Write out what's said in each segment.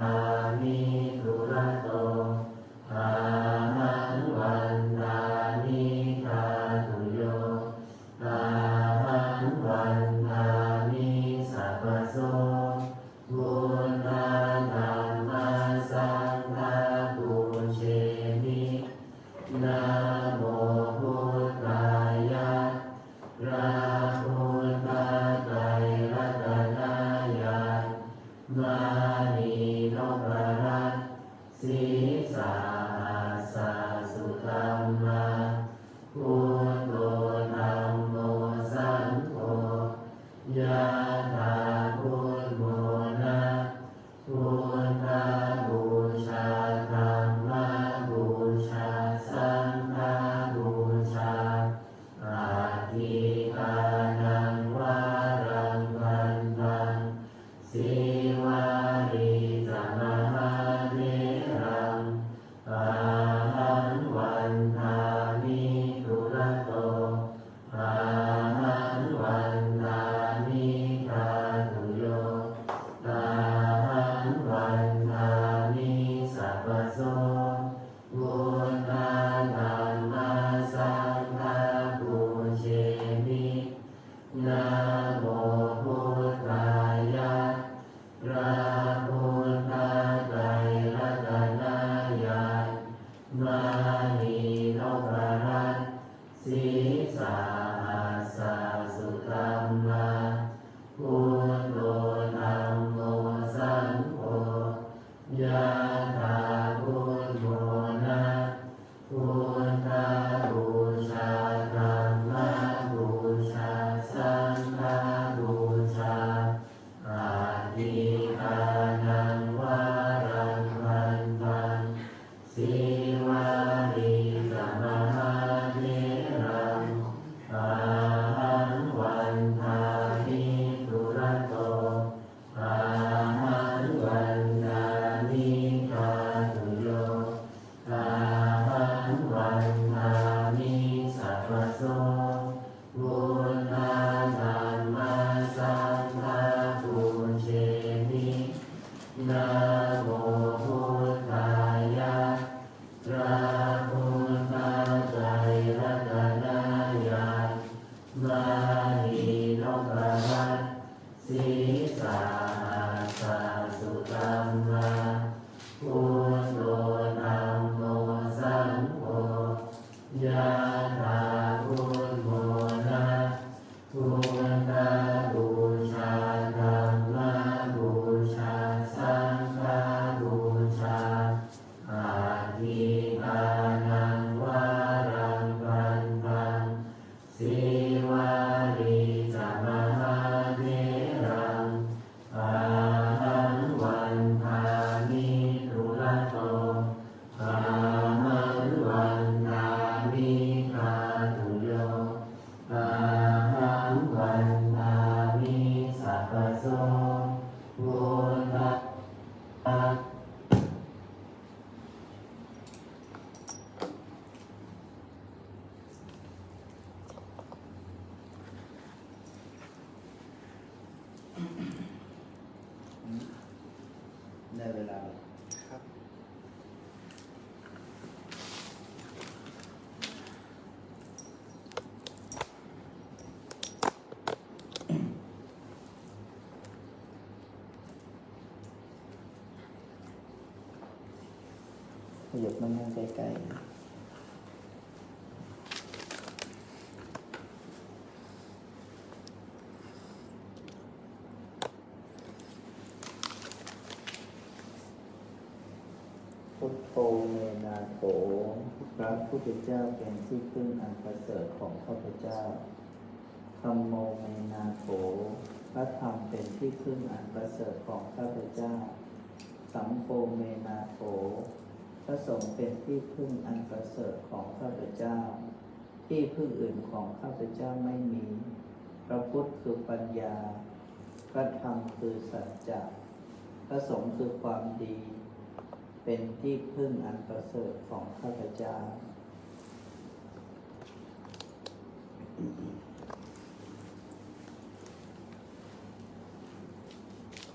อามิทุระโตอาหังวันทามิทาตุโยอาหังวันทามิสัพพโสพุทธังธัมมังสังฆังปุเชมินะโมพุทธายะพระพุทธไตรรัตนญาณมานีนพรัตน์ศีสาหัสสะสุธัมมาพุทโธธัมโมสังโฆยะถาพุทโมนะพุทธบูชาธัมมบูชาสังฆบูชาอาทิทานังวารังวันตังสิวาริจมหาเถรังอาหังวันทามิทุระโตอาหังวันทามิทาตุโยอาหังวันทามิสัพพโสพุทธังธัมมังสังฆังปุเชมินะโมพุทธายะพระพุทธไตรรัตนญาณมานีนพรัตน์ศีสาหัสสะสุธัมมาพุทโธธัมโมสังโฆยะถาพุทโมนะพุทธบูชาธัมมบูชาสังฆบูชาอาทิทานังวารังวันตังสิวาริจมหาเถรังอาหังวันทามิทุระโตอาหังวันทามิทาตุโยอาหังวันทามิสัพพโสพุทธังธัมมังสังฆังปุเชมินะโมพุทธายะพระพุทธไตรรัตนญาณมานีนพรัตน์ศีสาหัสสะสุธัมมาพุทโธธัมโมสังโฆยะถาพุทโมนะพุทธบูชาธัมมบูชาสังฆบูชาอาทิทานังวารังวันตังสิวาริจมหาเถรังอาหังวันทามิทุระโตอาหังวันทามิทาตุโยอาหังวันทามิสัพพโสพุทธังได้เวลาครับ ขยับมานั่งใกล้ๆพุทโธเมนาโถพระพุทธเจ้าเป็นที่พึ่งอันประเสริฐของข้าพเจ้าธัมโมเมนาโถพระธรรมเป็นที่พึ่งอันประเสริฐของข้าพเจ้าสังโฆเมนาโถพระสงฆ์เป็นที่พึ่งอันประเสริฐของข้าพเจ้าที่พึ่งอื่นของข้าพเจ้าไม่มีพระพุทธคือปัญญาพระธรรมคือสัจจะพระสงฆ์คือความดีเป็นที่พึ่งอันประเสริฐของข้าพเจ้า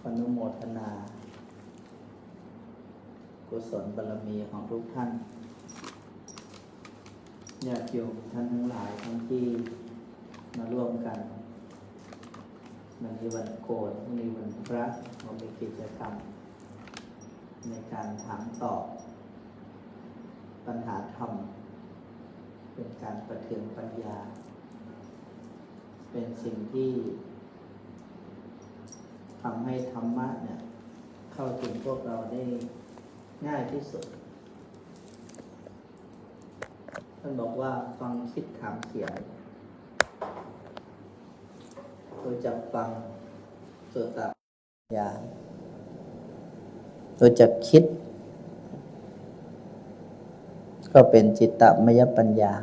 อนุโมทนา กุศลบารมีของทุกท่านญาติโยมท่านทั้งหลายทั้งที่มาร่วมกันวันนี้วันโกนวันนี้วันพระเรามีกิจกรรมในการถามตอบปัญหาธรรมเป็นการประเทืองปัญญาเป็นสิ่งที่ทำให้ธรรมะเนี่ยเข้าถึงพวกเราได้ง่ายที่สุดท่านบอกว่าฟังคิดถามเขียนรู้จักฟังสุตตะญาณรู้จักคิดก็เป็นจิตตมยปัญญา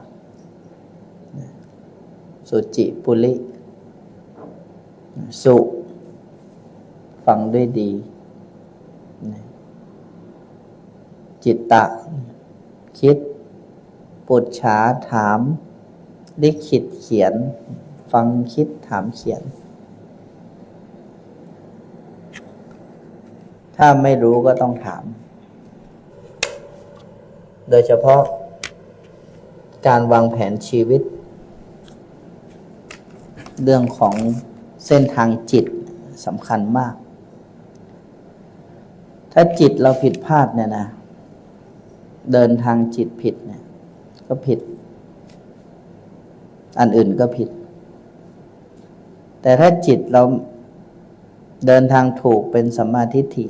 สุจิปุริสุฟังด้วยดีจิตตะคิดปุจฉาถามลิขิตเขียนฟังคิดถามเขียนถ้าไม่รู้ก็ต้องถามโดยเฉพาะการวางแผนชีวิตเรื่องของเส้นทางจิตสำคัญมากถ้าจิตเราผิดพลาดเนี่ยนะเดินทางจิตผิดเนี่ยก็ผิดอันอื่นก็ผิดแต่ถ้าจิตเราเดินทางถูกเป็นสัมมาทิฏฐิ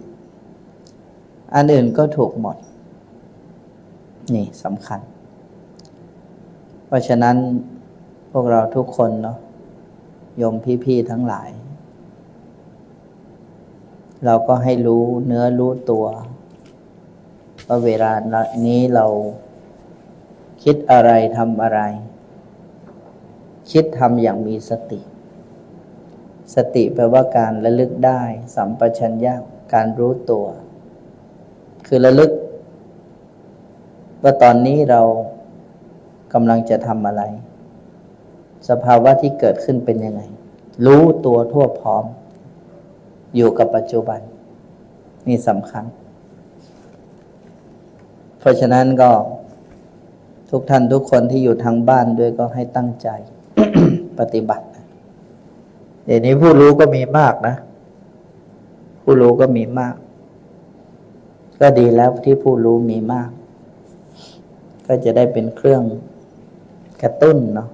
อันอื่นก็ถูกหมดนี่สำคัญเพราะฉะนั้นพวกเราทุกคนเนาะโยมพี่ๆทั้งหลายเราก็ให้รู้เนื้อรู้ตัวว่าเวลานี้เราคิดอะไรทำอะไรคิดทำอย่างมีสติสติแปลว่าการระลึกได้สัมปชัญญะการรู้ตัวคือระลึกว่าตอนนี้เรากำลังจะทำอะไรสภาวะที่เกิดขึ้นเป็นยังไงรู้ตัวทั่วพร้อมอยู่กับปัจจุบันนี่สำคัญเพราะฉะนั้นก็ทุกท่านทุกคนที่อยู่ทางบ้านด้วยก็ให้ตั้งใจ ปฏิบัติเดี๋ยวนี้ผู้รู้ก็มีมากนะผู้รู้ก็มีมากก็ดีแล้วที่ผู้รู้มีมากก็จะได้เป็นเครื่องกระตุ้นเนาะ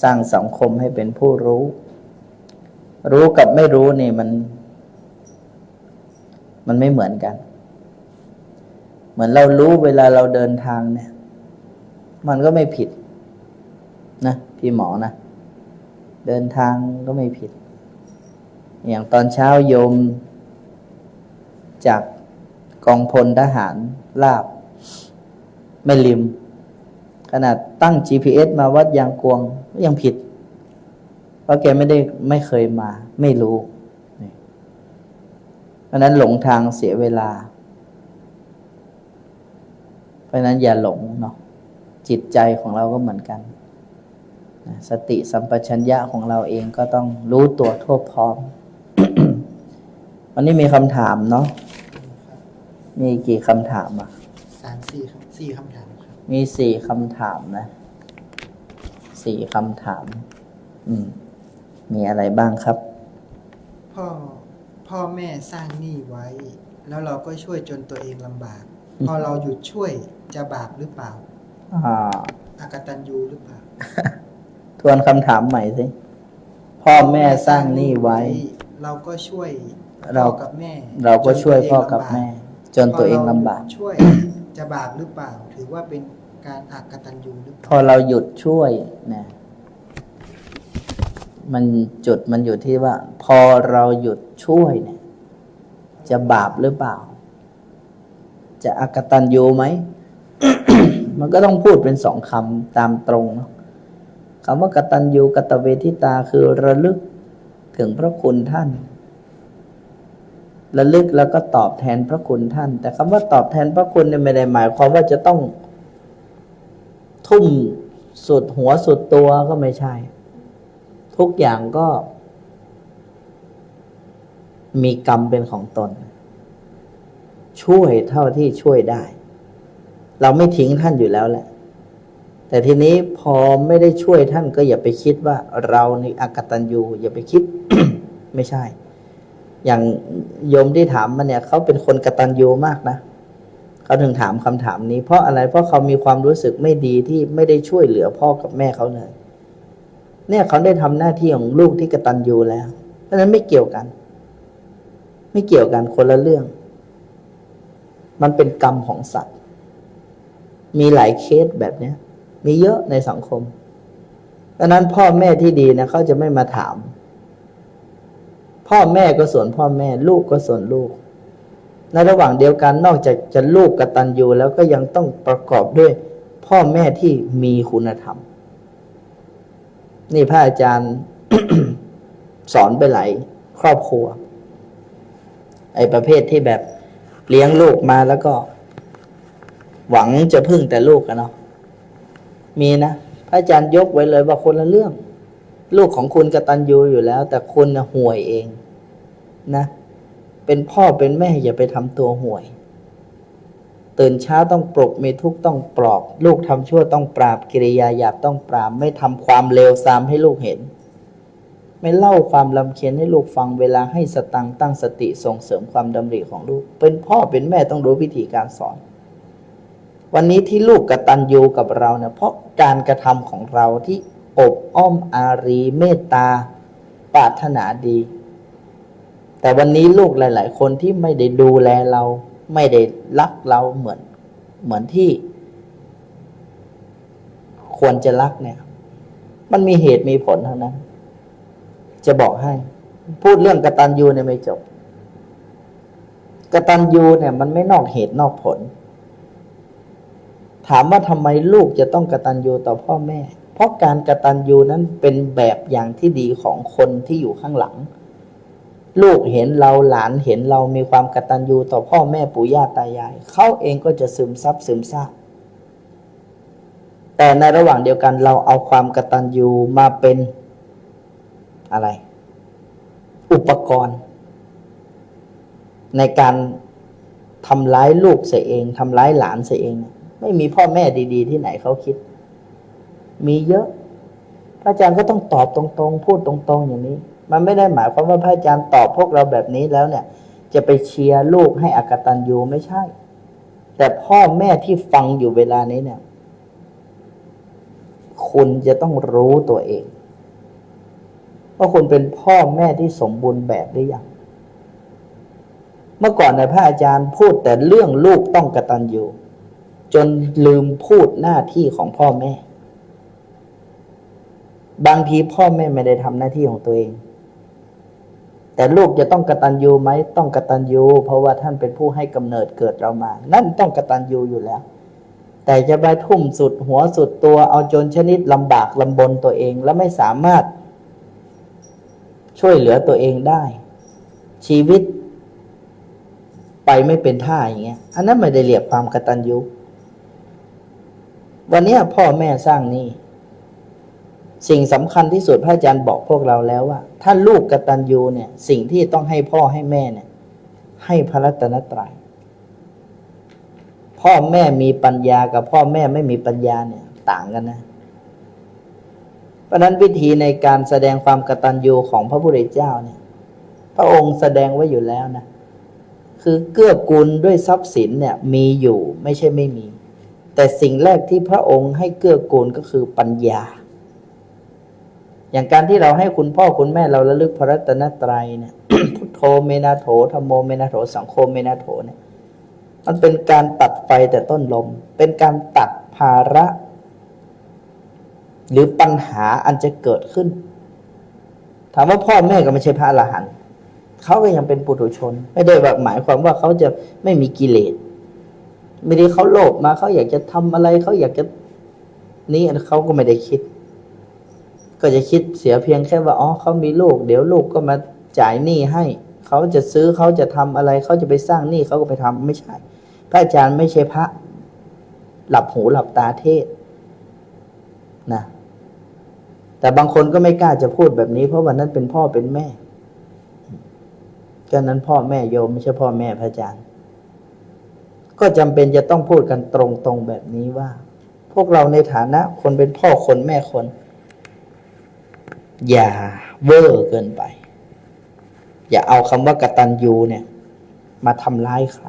สร้างสังคมให้เป็นผู้รู้รู้กับไม่รู้นี่มันไม่เหมือนกันเหมือนเรารู้เวลาเราเดินทางเนี่ยมันก็ไม่ผิดนะพี่หมอนะเดินทางก็ไม่ผิดอย่างตอนเช้าโยมจากกองพลทหารลาบไม่ลืมขนาดตั้ง GPS มาวัดยางกวงก็ยังผิดเพราะแกไม่เคยมาไม่รู้เพราะนั้นหลงทางเสียเวลาเพราะนั้นอย่าหลงเนาะจิตใจของเราก็เหมือนกันสติสัมปชัญญะของเราเองก็ต้องรู้ตัวทั่วพร้อม วันนี้มีคำถามเนาะมีกี่คำถามอ่ะ4 คำถามครับมี4คำถามนะ4คำถามมีอะไรบ้างครับพ่อแม่สร้างหนี้ไว้แล้วเราก็ช่วยจนตัวเองลำบาก พอเราหยุดช่วยจะบาปหรือเปล่าอกตัญญูหรือเปล่า ทวนคำถามใหม่สิพ่อแม่สร้างหนี้ไว้เราก็ช่วยพ่อกับแม่เราก็ช่วยพ่อกับแม่จนตัวเองลำบากช่วยจะบาปหรือเปล่าถือว่าเป็นการอกตัญญูหรือเปล่าพอเราหยุดช่วยนะมันอยู่ที่ว่าพอเราหยุดช่วยเนี่ยจะบาปหรือเปล่าจะอกตัญญูไหม มันก็ต้องพูดเป็น2 คำตามตรงเนาะคำว่ากตัญญูกตเวทิตาคือระลึกถึงพระคุณท่านระลึกแล้วก็ตอบแทนพระคุณท่านแต่คำว่าตอบแทนพระคุณเนี่ยไม่ได้หมายความว่าจะต้องทุ่มสุดหัวสุดตัวก็ไม่ใช่ทุกอย่างก็มีกรรมเป็นของตน ช่วยเท่าที่ช่วยได้ เราไม่ทิ้งท่านอยู่แล้วแหละแต่ทีนี้พอไม่ได้ช่วยท่านก็อย่าไปคิดว่าเรานี่อกตัญญูอย่าไปคิด ไม่ใช่ อย่างโยมที่ถามมาเนี่ยเขาเป็นคนกตัญญูมากนะเขาถึงถามคำถามนี้เพราะอะไรเพราะเขามีความรู้สึกไม่ดีที่ไม่ได้ช่วยเหลือพ่อกับแม่เขาเลยเนี่ยเขาได้ทำหน้าที่ของลูกที่กตัญญูแล้วเพราะฉะนั้นไม่เกี่ยวกันคนละเรื่องมันเป็นกรรมของสัตว์มีหลายเคสแบบเนี้ยมีเยอะในสังคมเพราะฉะนั้นพ่อแม่ที่ดีนะเขาจะไม่มาถามพ่อแม่ก็ส่วนพ่อแม่ลูกก็ส่วนลูกในระหว่างเดียวกันนอกจากจะลูกกตัญญูแล้วก็ยังต้องประกอบด้วยพ่อแม่ที่มีคุณธรรมนี่พระอาจารย์ สอนไปหลายครอบครัวไอ้ประเภทที่แบบเลี้ยงลูกมาแล้วก็หวังจะพึ่งแต่ลูกกันเนาะมีนะพระอาจารย์ยกไว้เลยว่าคนละเรื่องลูกของคุณกตัญญูอยู่แล้วแต่คุณน่ะห่วยเองนะเป็นพ่อเป็นแม่อย่าไปทำตัวห่วยตื่นเช้าต้องปลุกมีทุกข์ต้องปลอบลูกทำชั่วต้องปราบกิริยาหยาบต้องปราบไม่ทำความเลวทรามให้ลูกเห็นไม่เล่าความลำเค็ญให้ลูกฟังเวลาให้สตังค์ตั้งสติส่งเสริมความดำริของลูกเป็นพ่อเป็นแม่ต้องรู้วิธีการสอนวันนี้ที่ลูกกตัญญูกับเราเนี่ยเพราะการกระทำของเราที่อบอ้อมอารีเมตตาปรารถนาดีแต่วันนี้ลูกหลายๆคนที่ไม่ได้ดูแลเราไม่ได้รักเราเหมือนที่ควรจะรักเนี่ยมันมีเหตุมีผลทั้งนั้นจะบอกให้พูดเรื่องกตัญญูเนี่ยไม่จบกตัญญูเนี่ยมันไม่นอกเหตุนอกผลถามว่าทำไมลูกจะต้องกตัญญูต่อพ่อแม่เพราะการกตัญญูนั้นเป็นแบบอย่างที่ดีของคนที่อยู่ข้างหลังลูกเห็นเราหลานเห็นเรามีความกตัญญูต่อพ่อแม่ปู่ย่าตายายเขาเองก็จะซึมซับซึมซาบแต่ในระหว่างเดียวกันเราเอาความกตัญญูมาเป็นอะไรอุปกรณ์ในการทำร้ายลูกเสียเองทำร้ายหลานเสียเองไม่มีพ่อแม่ดีๆที่ไหนเขาคิดมีเยอะพระอาจารย์ก็ต้องตอบตรงๆพูดตรงๆอย่างนี้มันไม่ได้หมายความว่าพระอาจารย์ตอบพวกเราแบบนี้แล้วเนี่ยจะไปเชียร์ลูกให้อกตัญญูไม่ใช่แต่พ่อแม่ที่ฟังอยู่เวลานี้เนี่ยคุณจะต้องรู้ตัวเองว่าคุณเป็นพ่อแม่ที่สมบูรณ์แบบหรือยังเมื่อก่อนพระอาจารย์พูดแต่เรื่องลูกต้องกตัญญูจนลืมพูดหน้าที่ของพ่อแม่บางทีพ่อแม่ไม่ได้ทำหน้าที่ของตัวเองแต่ลูกจะต้องกตัญญูไหมต้องกตัญญูเพราะว่าท่านเป็นผู้ให้กำเนิดเกิดเรามานั่นต้องกตัญญูอยู่แล้วแต่จะไปทุ่มสุดหัวสุดตัวเอาจนชนิดลำบากลำบนตัวเองและไม่สามารถช่วยเหลือตัวเองได้ชีวิตไปไม่เป็นท่าอย่างเงี้ยอันนั้นไม่ได้เรียกความกตัญญูวันนี้พ่อแม่สร้างนี่สิ่งสำคัญที่สุดพระอาจารย์บอกพวกเราแล้วว่าถ้าลูกกตัญญูเนี่ยสิ่งที่ต้องให้พ่อให้แม่เนี่ยให้พระรัตนตรัยพ่อแม่มีปัญญากับพ่อแม่ไม่มีปัญญาเนี่ยต่างกันนะเพราะนั้นวิธีในการแสดงความกตัญญูของพระพุทธเจ้าเนี่ยพระองค์แสดงไว้อยู่แล้วนะคือเกื้อกูลด้วยทรัพย์สินเนี่ยมีอยู่ไม่ใช่ไม่มีแต่สิ่งแรกที่พระองค์ให้เกื้อกูลก็คือปัญญาอย่างการที่เราให้คุณพ่อคุณแม่เราระลึกพระรัตนตรัยเนี่ย พุทโธเมนะโถธัมโมเมนะโถสังโฆเมนะโถเนี่ยมันเป็นการตัดไฟแต่ต้นลมเป็นการตัดภาระหรือปัญหาอันจะเกิดขึ้นถามว่าพ่อแม่ก็ไม่ใช่พระอรหันต์เขาก็ยังเป็นปุถุชนไม่ได้แบบหมายความว่าเขาจะไม่มีกิเลสไม่ได้เขาโลภมาเขาอยากจะทำอะไรเขาอยากจะนี่เขาก็ไม่ได้คิดก็จะคิดเสียเพียงแค่ว่าอ๋อเขามีลูกเดี๋ยวลูกก็มาจ่ายหนี้ให้เขาจะซื้อเขาจะทำอะไรเขาจะไปสร้างหนี้เขาก็ไปทำไม่ใช่พระอาจารย์ไม่ใช่พระหลับหูหลับตาเทศนะแต่บางคนก็ไม่กล้าจะพูดแบบนี้เพราะวันนั้นเป็นพ่อเป็นแม่ก็นั้นพ่อแม่โยมไม่ใช่พ่อแม่พระอาจารย์ ก็จำเป็นจะต้องพูดกันตรงๆแบบนี้ว่า พวกเราในฐานะคนเป็นพ่อคนแม่คน อย่าเวอร์เกินไป อย่าเอาคำว่ากตัญญูเนี่ยมาทำร้ายใคร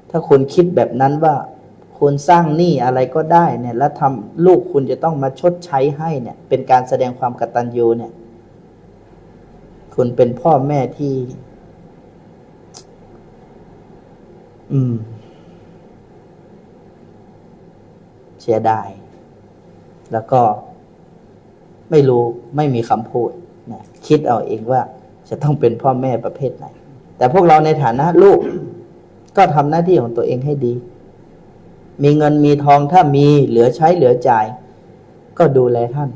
ถ้าคุณคิดแบบนั้นว่าคุณสร้างหนี้อะไรก็ได้เนี่ยแล้วทำลูกคุณจะต้องมาชดใช้ให้เนี่ยเป็นการแสดงความกตัญญูเนี่ยคุณเป็นพ่อแม่ที่เสียดายแล้วก็ไม่รู้ไม่มีคำพูดนะคิดเอาเองว่าจะต้องเป็นพ่อแม่ประเภทไหนแต่พวกเราในฐานะลูก ก็ทำหน้าที่ของตัวเองให้ดีมีเงินมีทองถ้ามีเหลือใช้เหลือจ่ายก็ดูแลท่าน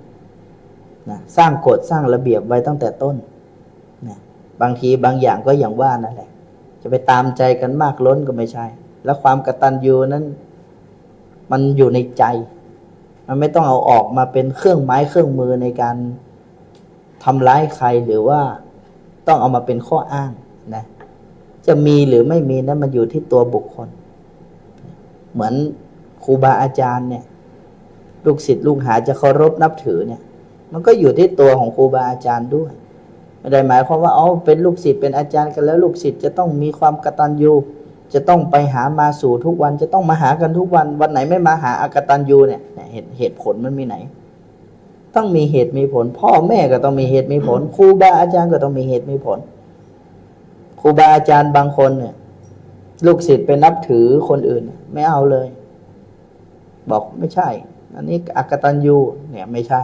นะสร้างกฎสร้างระเบียบไว้ตั้งแต่ต้นนะบางทีบางอย่างก็อย่างว่านั่นแหละจะไปตามใจกันมากล้นก็ไม่ใช่แล้วความกตัญญูนั้นมันอยู่ในใจมันไม่ต้องเอาออกมาเป็นเครื่องไม้เครื่องมือในการทำร้ายใครหรือว่าต้องเอามาเป็นข้ออ้างนะจะมีหรือไม่มีนั้นมันอยู่ที่ตัวบุคคลเหมือนครูบาอาจารย์เนี่ยลูกศิษย์ลูกหาจะเคารพนับถือเนี่ยมันก็อยู่ที่ตัวของครูบาอาจารย์ด้วยไม่ได้หมายความว่าเป็นลูกศิษย์เป็นอาจารย์กันแล้วลูกศิษย์จะต้องมีความกตัญญูจะต้องไปหามาสู่ทุกวันจะต้องมาหากันทุกวันวันไหนไม่มาหาอกตัญญูเนี่ยเหตุผลมันมีไหนต้องมีเหตุมีผลพ่อแม่ก็ต้องมีเหตุมีผลครูบาอาจารย์ก็ต้องมีเหตุมีผลครูบาอาจารย์บางคนเนี่ยลูกศิษย์ไปนับถือคนอื่นไม่เอาเลยบอกไม่ใช่อันนี้อกตัญญูเนี่ยไม่ใช่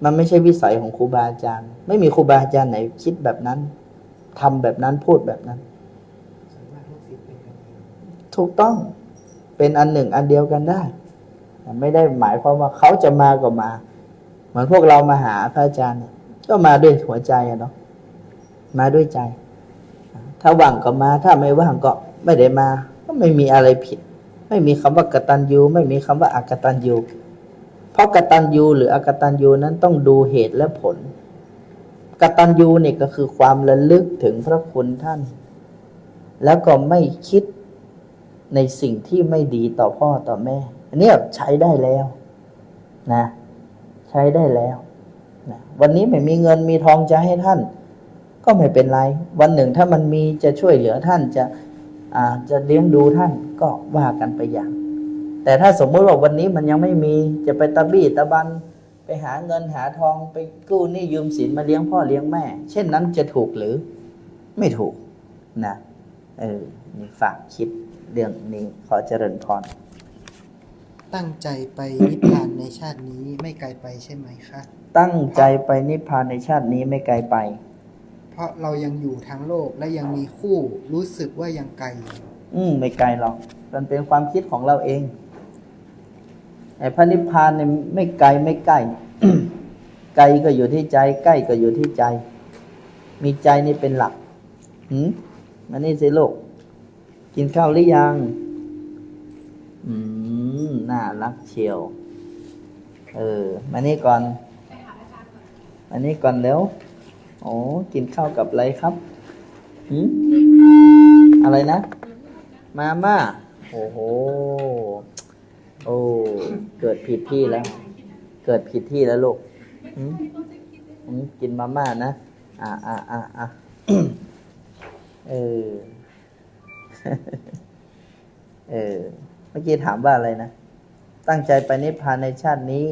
มันไม่ใช่วิสัยของครูบาอาจารย์ไม่มีครูบาอาจารย์ไหนคิดแบบนั้นทำแบบนั้นพูดแบบนั้นถูกต้องเป็นอันหนึ่งอันเดียวกันได้ไม่ได้หมายความว่าเขาจะมาก็มาเหมือนพวกเรามาหาพระอาจารย์ก็มาด้วยหัวใจเนาะมาด้วยใจถ้าว่างก็มาถ้าไม่ว่างก็ไม่ได้มาก็ไม่มีอะไรผิดไม่มีคำว่ากตัญญูไม่มีคำว่าอกตัญญูเพราะกตัญญูหรืออกตัญญูนั้นต้องดูเหตุและผลกตัญญูเนี่ยก็คือความระลึกถึงพระคุณท่านแล้วก็ไม่คิดในสิ่งที่ไม่ดีต่อพ่อต่อแม่อันนี้ใช้ได้แล้วนะใช้ได้แล้วนะวันนี้ไม่มีเงินมีทองจะให้ท่านก็ไม่เป็นไรวันหนึ่งถ้ามันมีจะช่วยเหลือท่านจะเลี้ยงดูท่านก็ว่ากันไปอย่างแต่ถ้าสมมติว่าวันนี้มันยังไม่มีจะไปตะบี้ตะบันไปหาเงินหาทองไปกู้หนี้ยืมสินมาเลี้ยงพ่อเลี้ยงแม่เช่นนั้นจะถูกหรือไม่ถูกนะนี่ฝากคิดเรื่องนี้ขอเจริญพรตั้งใจไปนิพพานในชาตินี้ไม่ไกลไปใช่ไหมคะตั้งใจไปนิพพานในชาตินี้ไม่ไกลไปเพราะเรายังอยู่ทางโลกและยังมีคู่รู้สึกว่ายังไกลไม่ไกลหรอกมันเป็นความคิดของเราเองไอ้พระนิพพานเนี่ยไม่ไกลไม่ใกล้ ไกลก็อยู่ที่ใจใกล้ก็อยู่ที่ใจมีใจนี่เป็นหลักมานี่สิลูกกินข้าวหรือยังน่ารักเชียวมานี่ก่อนมานี่ก่อนเร็วโอ้กินข้าวกับอะไรครับอะไรนะมาม่าโอ้โหเกิดผิดที่แล้วเกิดผิดที่แล้วลูกกินมาม่านะเมื่อกี้ถามว่าอะไรนะตั้งใจไปนิพพานในชาตินี้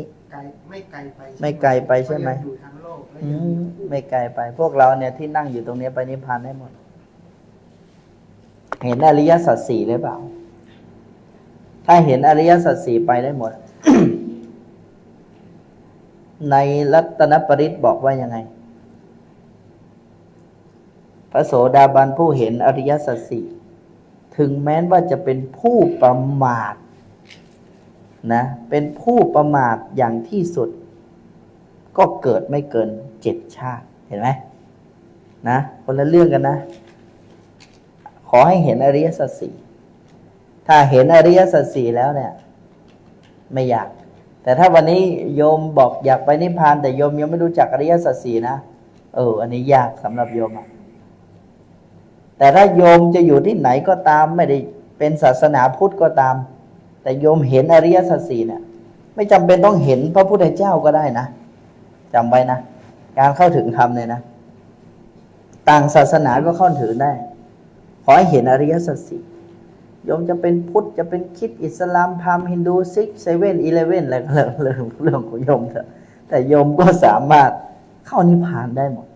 ไม่ไกลไปไม่ไกลไปใช่ไหมไม่ไกลไปพวกเราเนี่ยที่นั่งอยู่ตรงนี้ไปนิพพานได้หมดเห็นอริยสัจสี่หรือเปล่าถ้าเห็นอริยสัจสี่ไปได้หมด ในรัตนปริตบอกว่ายังไงพระโสดาบันผู้เห็นอริยสัจสี่ถึงแม้ว่าจะเป็นผู้ประมาทนะเป็นผู้ประมาทอย่างที่สุดก็เกิดไม่เกิน7 ชาติเห็นไหมนะคนละเรื่องกันนะขอให้เห็นอริยสัจสี่ถ้าเห็นอริยสัจสี่แล้วเนี่ยไม่อยากแต่ถ้าวันนี้โยมบอกอยากไปนิพพานแต่โยมยังไม่รู้จักอริยสัจสี่นะอันนี้ยากสำหรับโยมแต่ถ้าโยมจะอยู่ที่ไหนก็ตามไม่ได้ เป็นศาสนาพุทธก็ตาม แต่โยมเห็นอริยสัจสี่เนี่ยไม่จำเป็นต้องเห็นพระพุทธเจ้าก็ได้นะจำไว้นะการเข้าถึงธรรมเนี่ยนะต่างศาสนาก็เข้าถึงได้ขอให้เห็นอริยสัจสี่โยมจะเป็นพุทธจะเป็นคริสต์อิสลามพราหมณ์ฮินดูซิกเซเว่นอีเลเว่นอะไรก็เรื่องของโยมเถอะแต่โยมก็สามารถเข้านิพพานได้หมด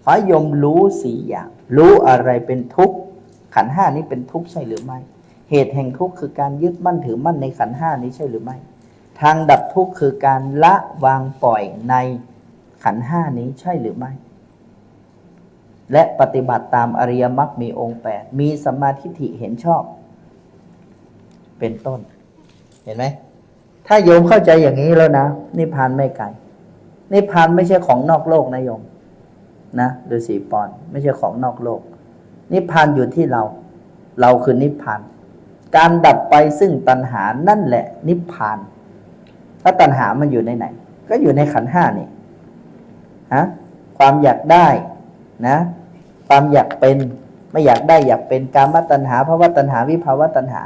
ขอให้โยมรู้สี่อย่างรู้อะไรเป็นทุกข์ขันธ์ห้านี้เป็นทุกข์ใช่หรือไม่เหตุแห่งทุกข์คือการยึดมั่นถือมั่นในขันธ์ห้านี้ใช่หรือไม่ทางดับทุกข์คือการละวางปล่อยในขันธ์ห้านี้ใช่หรือไม่และปฏิบัติตามอริยมรรคมีองค์8มีสัมมาทิฏฐิเห็นชอบเป็นต้นเห็นไหมถ้าโยมเข้าใจอย่างนี้แล้วนะนิพพานไม่ไกลนิพพานไม่ใช่ของนอกโลกนะโยมนะฤาษีปอนไม่ใช่ของนอกโลกนิพพานอยู่ที่เราคือนิพพานการดับไปซึ่งตัณหานั่นแหละนิพพานถ้าตัณหามันอยู่ในไหนก็อยู่ในขันธ์ห้านี่ฮะความอยากได้นะความอยากเป็นไม่อยากได้อยากเป็นกามตัณหาภวตัณหาวิภาวตัณหา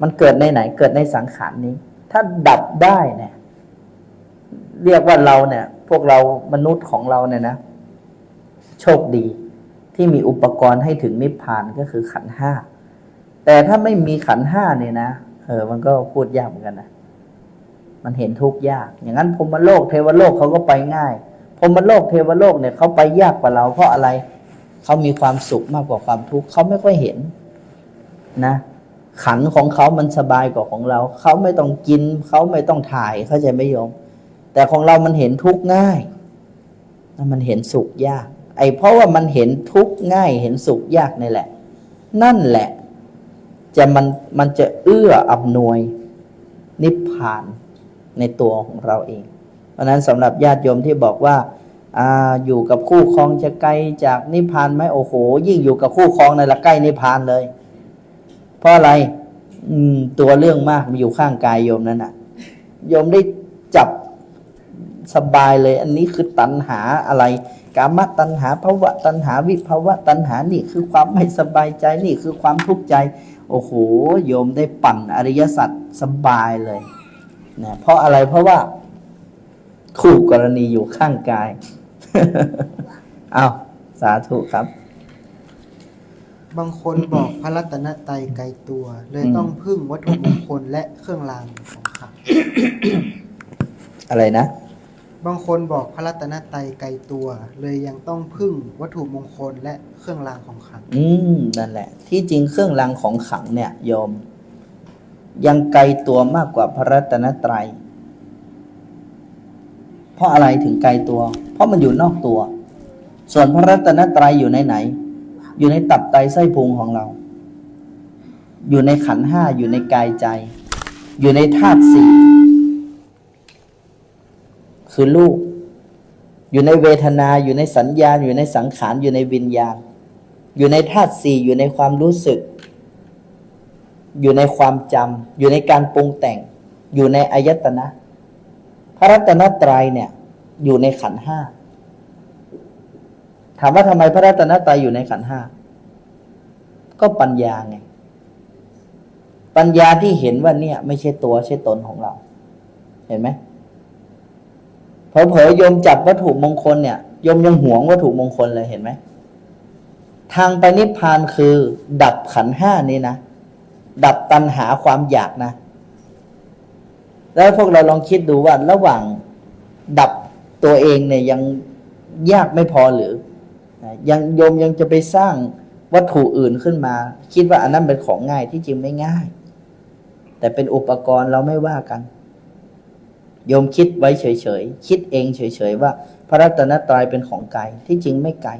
มันเกิดในไหนเกิดในสังขารนี้ ถ้าดับได้เนี่ยเรียกว่าเราเนี่ยพวกเรามนุษย์ของเราเนี่ยนะโชคดีที่มีอุปกรณ์ให้ถึงนิพพานก็คือขันธ์ห้าแต่ถ้าไม่มีขันธ์ห้าเนี่ยนะมันก็พูดยากเหมือนกันนะมันเห็นทุกข์ยากอย่างนั้นพรหมโลกเทวโลกเขาก็ไปง่ายพรหมโลกเทวโลกเนี่ยเขาไปยากกว่าเราเพราะอะไรเขามีความสุขมากกว่าความทุกข์เขาไม่ค่อยเห็นนะขันธ์ของเขามันสบายกว่าของเราเขาไม่ต้องกินเขาไม่ต้องถ่ายเข้าใจไหมโยมแต่ของเรามันเห็นทุกข์ง่ายมันเห็นสุขยากเพราะว่ามันเห็นทุกข์ง่ายเห็นสุขยากนี่แหละนั่นแหละมันจะเอื้ออำนวยนิพพานในตัวของเราเองเพราะนั้นสำหรับญาติโยมที่บอกว่าอยู่กับคู่ครองจะไกลจากนิพพานไหมโอ้โหยิ่งอยู่กับคู่ครองในละใกล้นิพพานเลยเพราะอะไรตัวเรื่องมากมันอยู่ข้างกายโยมนั่นน่ะโยมได้จับสบายเลยอันนี้คือตัณหาอะไรกามตัณหาภวตัณหาวิภวตัณหานี่คือความไม่สบายใจนี่คือความทุกข์ใจโอ้โหโยมได้ปั่นอริยสัจสบายเลยนะเพราะอะไรเพราะว่าคู่กรณีอยู่ข้างกาย เอาสาธุครับบางคนบอกพระรัตนตรัยไกลตัวเลยต้องพึ่งวัตถุมงคลและเครื่องรางของขลัง อะไรนะบางคนบอกพระรัตนตรัยไกลตัวเลยยังต้องพึ่งวัตถุมงคลและเครื่องรางของขลังนั่นแหละที่จริงเครื่องรางของขลังเนี่ยโยมยังไกลตัวมากกว่าพระรัตนตรัยเพราะอะไรถึงไกลตัวเพราะมันอยู่นอกตัวส่วนพระรัตนตรัยอยู่ในไหนอยู่ในตับไตไส้พุงของเราอยู่ในขันธ์ห้าอยู่ในกายใจอยู่ในธาตุสี่คือรูปอยู่ในเวทนาอยู่ในสัญญาอยู่ในสังขารอยู่ในวิญญาณอยู่ในธาตุสี่อยู่ในความรู้สึกอยู่ในความจำอยู่ในการปรุงแต่งอยู่ในอายตนะพระรัตนตรัยเนี่ยอยู่ในขันธ์ห้าถามว่าทำไมพระรัตนตรัยอยู่ในขันธ์ห้าก็ปัญญาไงปัญญาที่เห็นว่าเนี่ยไม่ใช่ตัวใช่ตนของเราเห็นไหมเผลอๆโยมจับวัตถุมงคลเนี่ยโยมยังหวงวัตถุมงคลเลยเห็นไหมทางไปนิพพานคือดับขันธ์ห้านี่นะดับตัณหาความอยากนะแล้วพวกเราลองคิดดูว่าระหว่างดับตัวเองเนี่ยยังยากไม่พอหรือยังโยมยังจะไปสร้างวัตถุอื่นขึ้นมาคิดว่าอันนั้นเป็นของง่ายที่จริงไม่ง่ายแต่เป็นอุปกรณ์เราไม่ว่ากันโยมคิดไว้เฉยๆคิดเองเฉยๆว่าพระรัตนตรัยเป็นของไกลที่จริงไม่ไกล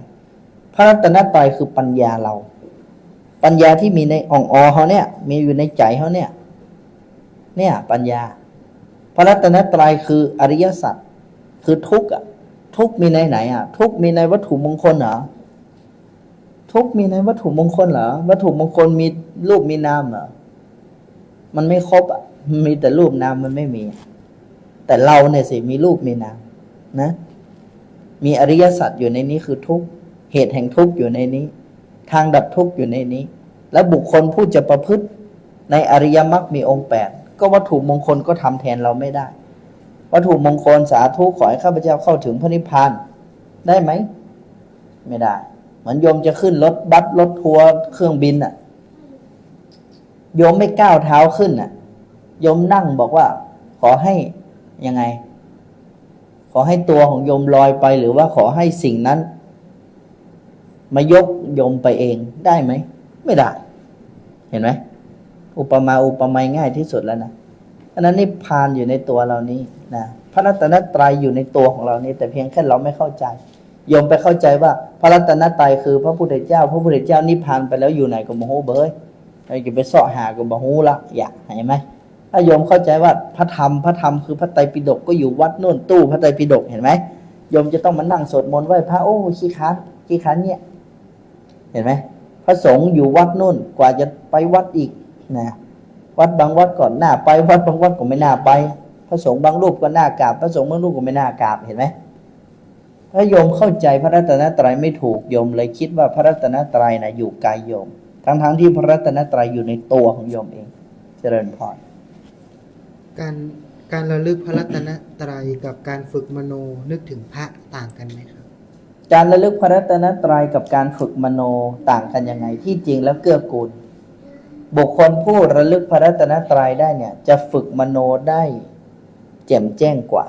พระรัตนตรัยคือปัญญาเราปัญญาที่มีในอ่องอเขาเนี่ยมีอยู่ในใจเขาเนี่ยปัญญาพระรัตนตรัยคืออริยสัจคือทุกข์ทุกข์มีในไหนทุกข์มีในวัตถุมงคลเหรอทุกข์มีในวัตถุมงคลเหรอวัตถุมงคลมีรูปมีนามเหรอมันไม่ครบมีแต่รูปนามมันไม่มีแต่เราเนี่ยสิมีรูปมีนามนะมีอริยสัจอยู่ในนี้คือทุกข์เหตุแห่งทุกข์อยู่ในนี้ทางดับทุกข์อยู่ในนี้ และบุคคลผู้จะประพฤติในอริยมรรคมีองค์8ก็วัตถุมงคลก็ทำแทนเราไม่ได้ วัตถุมงคลสาธุขอให้ข้าพเจ้าเข้าถึงพระนิพพานได้ไหมไม่ได้เหมือนโยมจะขึ้นรถบัสรถทัวร์เครื่องบินน่ะโยมไม่ก้าวเท้าขึ้นน่ะโยมนั่งบอกว่าขอให้ยังไงขอให้ตัวของโยมลอยไปหรือว่าขอให้สิ่งนั้นมายกโยมไปเองได้ไหมไม่ได้เห็นไหมอุปมาอุปไมยง่ายที่สุดแล้วนะอันนั้นนิพพานอยู่ในตัวเรานี้นะพระรัตนตรัยอยู่ในตัวของเรานี้แต่เพียงแค่เราไม่เข้าใจโยมไปเข้าใจว่าพระรัตนตรัยคือพระพุทธเจ้าพระพุทธเจ้านิพพานไปแล้วอยู่ไหนก็บ่ฮู้เบ้ยเราจะไปเสาะหาก็บ่ฮู้ละอยากเห็นไหมถ้าโยมเข้าใจว่าพระธรรมคือพระไตรปิฎกก็อยู่วัดโน่นตู้พระไตรปิฎกเห็นไหมโยมจะต้องมานั่งสวดมนต์ไหว้พระโอ้ขี้ค้านเนี่ยเห็นไหมพระสงฆ์อยู่วัดโน่นกว่าจะไปวัดอีกนะวัดบางวัดก่อนหน้าไปวัดบางวัดก็ไม่น่าไปพระสงฆ์บางรูปก็น่ากราบพระสงฆ์บางรูปก็ไม่น่ากราบเห็นไหมถ้าโยมเข้าใจพระรัตนตรัยไม่ถูกโยมเลยคิดว่าพระรัตนตรัยนะอยู่ไกลโยมทั้งที่พระรัตนตรัยอยู่ในตัวของโยมเองเจริญพรการระลึกพระรัตนตรัยกับการฝึกมโนนึกถึงพระต่างกันไหมครับการระลึกพระรัตนตรัยกับการฝึกมโนต่างกันยังไงที่จริงแล้วเกื้อกูลบุคคลผู้ระลึกพระรัตนตรัยได้เนี่ยจะฝึกมโนได้แจ่มแจ้งกว่า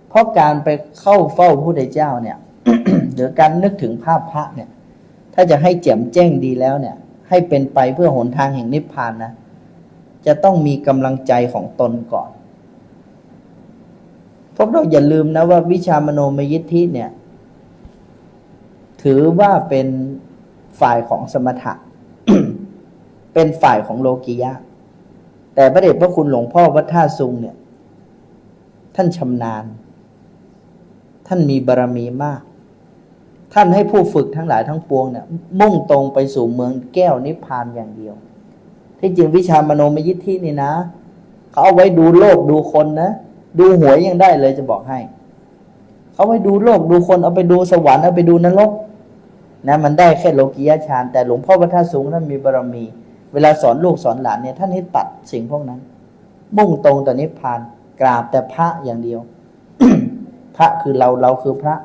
เพราะการไปเข้าเฝ้าพระพุทธเจ้าเนี่ย หรือการนึกถึงภาพพระเนี่ยถ้าจะให้แจ่มแจ้งดีแล้วเนี่ยให้เป็นไปเพื่อหนทางแห่งนิพพานนะจะต้องมีกำลังใจของตนก่อนพวกเราอย่าลืมนะว่าวิชามโนมยิทธิเนี่ยถือว่าเป็นฝ่ายของสมถะ เป็นฝ่ายของโลกิยะแต่พระเดชพระคุณหลวงพ่อวัดท่าซุงเนี่ยท่านชำนาญท่านมีบารมีมากท่านให้ผู้ฝึกทั้งหลายทั้งปวงเนี่ยมุ่งตรงไปสู่เมืองแก้วนิพพานอย่างเดียวที่จริงวิชามโนมยิทธินี่นะเขาเอาไว้ดูโลกดูคนนะดูหวยยังได้เลยจะบอกให้เขาไว้ดูโลกดูคนเอาไปดูสวรรค์เอาไปดูนรกนะมันได้แค่โลกิยฌานแต่หลวงพ่อวัดท่าสูงท่านมีบารมีเวลาสอนลูกสอนหลานเนี่ยท่านให้ตัดสิ่งพวกนั้นมุ่งตรงต่อนิพพานกราบแต่พระอย่างเดียว พระคือเราคือพระ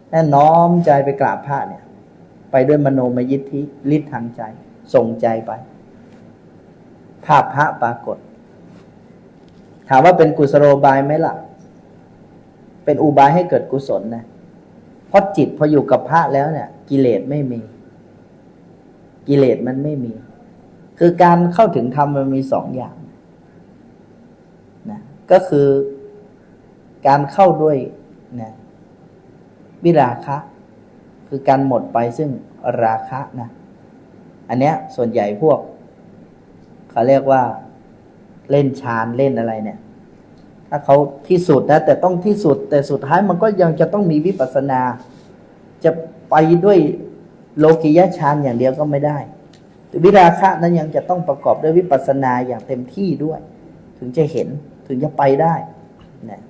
แน่น้อมใจไปกราบพระเนี่ยไปด้วยมโนมยิทธิฤทธิ์ทางใจส่งใจไปภาพพระปรากฏถามว่าเป็นกุศโลบายไหมล่ะเป็นอุบายให้เกิดกุศลนะเพราะจิตพออยู่กับพระแล้วเนี่ยกิเลสไม่มีกิเลสมันไม่มีคือการเข้าถึงธรรมมันมีสองอย่างนะก็คือการเข้าด้วยนะวิราคะคือการหมดไปซึ่งราคะนะอันเนี้ยส่วนใหญ่พวกเขาเรียกว่าเล่นฌานเล่นอะไรเนี่ยถ้าเขาที่สุดนะแต่ต้องที่สุดแต่สุดท้ายมันก็ยังจะต้องมีวิปัสสนาจะไปด้วยโลกิยฌานอย่างเดียวก็ไม่ได้วิราคะนั้นยังจะต้องประกอบด้วยวิปัสสนาอย่างเต็มที่ด้วยถึงจะเห็นถึงจะไปได้นะ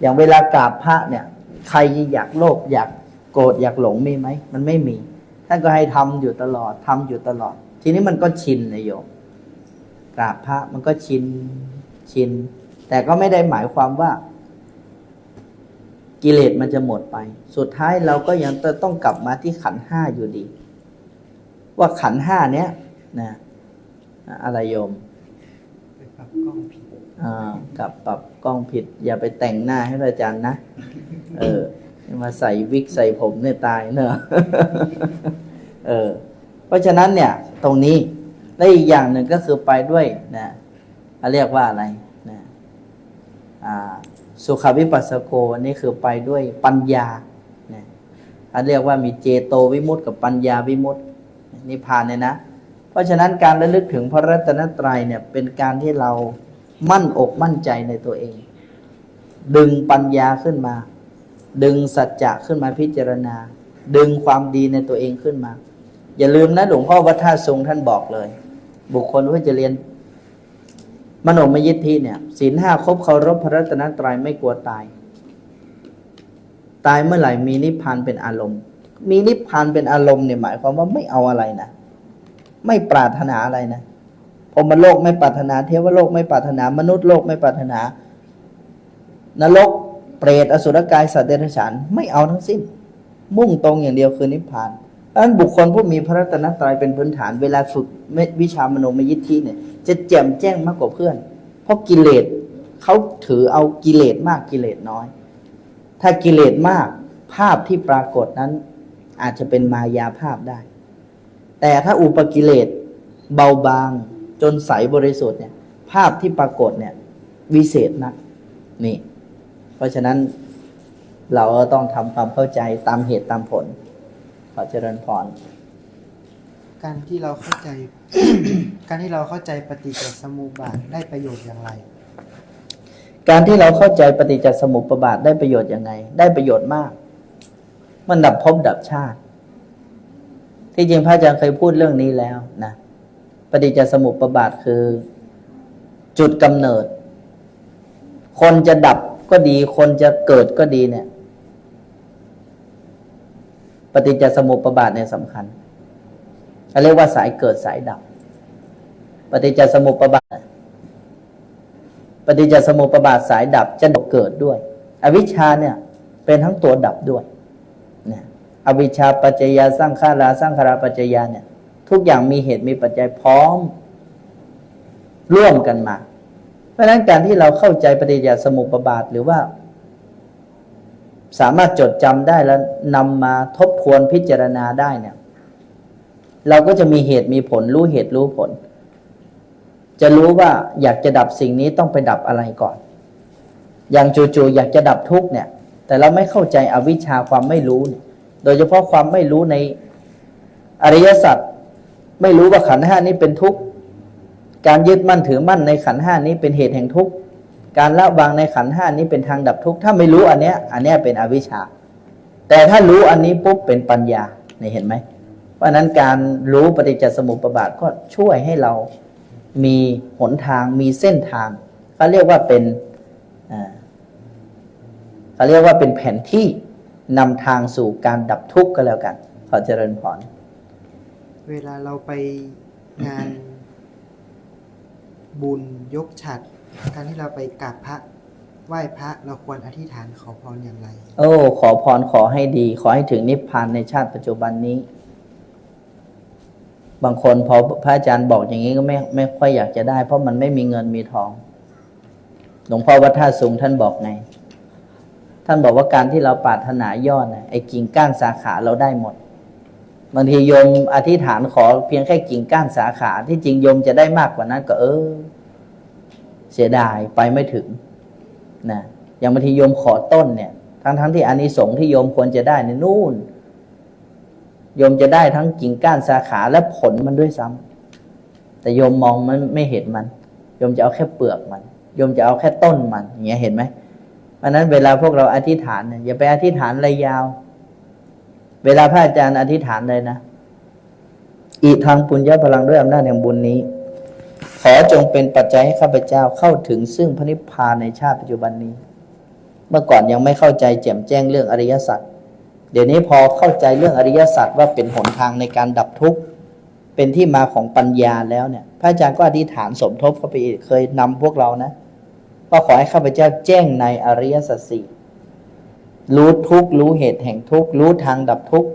อย่างเวลากราบพระเนี่ยใครอยากโลภอยากโกรธอยากหลงมีไหมมันไม่มีท่านก็ให้ทำอยู่ตลอดทำอยู่ตลอดทีนี้มันก็ชินนะโยมกราบพระมันก็ชินแต่ก็ไม่ได้หมายความว่ากิเลสมันจะหมดไปสุดท้ายเราก็ยังต้องกลับมาที่ขันธ์ห้าอยู่ดีว่าขันธ์ห้าเนี้ยนะอะไรโยมไปปรับกล้องผิดกับปรับกล้องผิดอย่าไปแต่งหน้าให้อาจารย์นะมาใส่วิกใส่ผมเนี่ยตายเนอะ เพราะฉะนั้นเนี่ยตรงนี้และอีกอย่างหนึ่งก็คือไปด้วยนะเรียกว่าอะไรนะสุขวิปัสสโกนี่คือไปด้วยปัญญานะเรียกว่ามีเจโตวิมุตติกับปัญญาวิมุตตินิพพานเนี่ยนะเพราะฉะนั้นการระลึกถึงพระรัตนตรัยเนี่ยเป็นการที่เรามั่นอกมั่นใจในตัวเองดึงปัญญาขึ้นมาดึงสัจจะขึ้นมาพิจารณาดึงความดีในตัวเองขึ้นมาอย่าลืมนะหลวงพ่อวัดท่าซุงท่านบอกเลยบุคคลที่จะเรียนมโนมยิทธิเนี่ยศีลห้าครบเคารพพระรัตนตรัยไม่กลัวตายเมื่อไหร่มีนิพพานเป็นอารมณ์มีนิพพานเป็นอารมณ์เนี่ยหมายความว่าไม่เอาอะไรนะ ไม่ปรารถนาอะไรนะพรหมโลกไม่ปรารถนาเทวโลกไม่ปรารถนามนุษย์โลกไม่ปรารถนานรกเปรตอสุรกายสัตว์เดรัจฉานไม่เอาทั้งสิ้นมุ่งตรงอย่างเดียวคือนิพพานดังนั้นบุคคลผู้มีพระรัตนตรัยเป็นพื้นฐานเวลาฝึกวิชามโนมยิทธิเนี่ยจะแจ่มแจ้งมากกว่าเพื่อนเพราะกิเลสเขาถือเอากิเลสมากกิเลสน้อยถ้ากิเลสมากภาพที่ปรากฏนั้นอาจจะเป็นมายาภาพได้แต่ถ้าอุปกิเลสเบาบางจนใสบริสุทธิ์เนี่ยภาพที่ปรากฏเนี่ยวิเศษนะนี่เพราะฉะนั้นเราต้องทำความเข้าใจตามเหตุตามผลขอเจริญพรการที่เราเข้าใจ การที่เราเข้าใจปฏิจจสมุปบาทได้ประโยชน์อย่างไรการที่เราเข้าใจปฏิจจสมุปบาทได้ประโยชน์ยังไงได้ประโยชน์มากมันดับภพดับชาติที่จริงพระอาจารย์เคยพูดเรื่องนี้แล้วนะปฏิจจสมุปบาทคือจุดกำเนิดคนจะดับก็ดีคนจะเกิดก็ดีเนี่ยปฏิจจสมุปบาทเนี่ยสำคัญเขาเรียกว่าสายเกิดสายดับปฏิจจสมุปบาทปฏิจจสมุปบาทสายดับจะเกิดด้วยอวิชชาเนี่ยเป็นทั้งตัวดับด้วยเนี่ยอวิชชาปัจจยาสังขาราสังขาราปัจจยาเนี่ยทุกอย่างมีเหตุมีปัจจัยพร้อมร่วมกันมาเพราะฉะนั้นการที่เราเข้าใจปฏิจจสมุปบาทหรือว่าสามารถจดจำได้แล้วนำมาทบทวนพิจารณาได้เนี่ยเราก็จะมีเหตุมีผลรู้เหตุรู้ผลจะรู้ว่าอยากจะดับสิ่งนี้ต้องไปดับอะไรก่อนอย่างจู่ๆอยากจะดับทุกข์เนี่ยแต่เราไม่เข้าใจอวิชชาความไม่รู้โดยเฉพาะความไม่รู้ในอริยสัจไม่รู้ว่าขันธ์ห้านี้เป็นทุกข์การยึดมั่นถือมั่นในขันธ์ห้านี้เป็นเหตุแห่งทุกข์การละวางในขันธ์ห้านี้เป็นทางดับทุกข์ถ้าไม่รู้อันเนี้ยเป็นอวิชชาแต่ถ้ารู้อันนี้ปุ๊บเป็นปัญญาเนี่ยเห็นไหมเพราะนั้นการรู้ปฏิจจสมุปบาทก็ช่วยให้เรามีหนทางมีเส้นทางเขาเรียกว่าเป็นแผนที่นำทางสู่การดับทุกข์ก็แล้วกันขอเจริญพรเวลาเราไปงานบุญยกฉัตรการที่เราไปกราบพระไหว้พระเราควรอธิษฐานขอพรอย่างไรขอพรขอให้ดีขอให้ถึงนิพพานในชาติปัจจุบันนี้บางคนพอพระอาจารย์บอกอย่างนี้ก็ไม่ค่อยอยากจะได้เพราะมันไม่มีเงินมีทองหลวงพ่อวัดท่าสูงท่านบอกไงท่านบอกว่าการที่เราปรารถนายอดนะไอ้กิ่งก้านสาขาเราได้หมดบางทีโยมอธิษฐานขอเพียงแค่กิ่งก้านสาขาที่จริงโยมจะได้มากกว่านั้นก็เสียดายไปไม่ถึงนะอย่างบางทีโยมขอต้นเนี่ยทั้งที่อานิสงส์ที่โยมควรจะได้ในนู่นโยมจะได้ทั้งกิ่งก้านสาขาและผลมันด้วยซ้ำแต่โยมมองมันไม่เห็นมันโยมจะเอาแค่เปลือกมันโยมจะเอาแค่ต้นมันอย่างเงี้ยเห็นไหมเพราะนั้นเวลาพวกเราอธิษฐานเนี่ยอย่าไปอธิษฐานอะไรยาวเวลาพระอาจารย์อธิษฐานเลยนะอิทังปุญญพลังด้วยอำนาจแห่งบุญนี้ขอจงเป็นปัจจัยให้ข้าพเจ้าเข้าถึงซึ่งพระนิพพานในชาติปัจจุบันนี้เมื่อก่อนยังไม่เข้าใจแจ่มแจ้งเรื่องอริยสัจเดี๋ยวนี้พอเข้าใจเรื่องอริยสัจว่าเป็นหนทางในการดับทุกข์เป็นที่มาของปัญญาแล้วเนี่ยพระอาจารย์ก็อธิษฐานสมทบเข้าไปอีกเคยนำพวกเรานะก็ขอให้ข้าพเจ้าแจ้งในอริยสัจสี่รู้ทุกข์รู้เหตุแห่งทุกข์รู้ทางดับทุกข์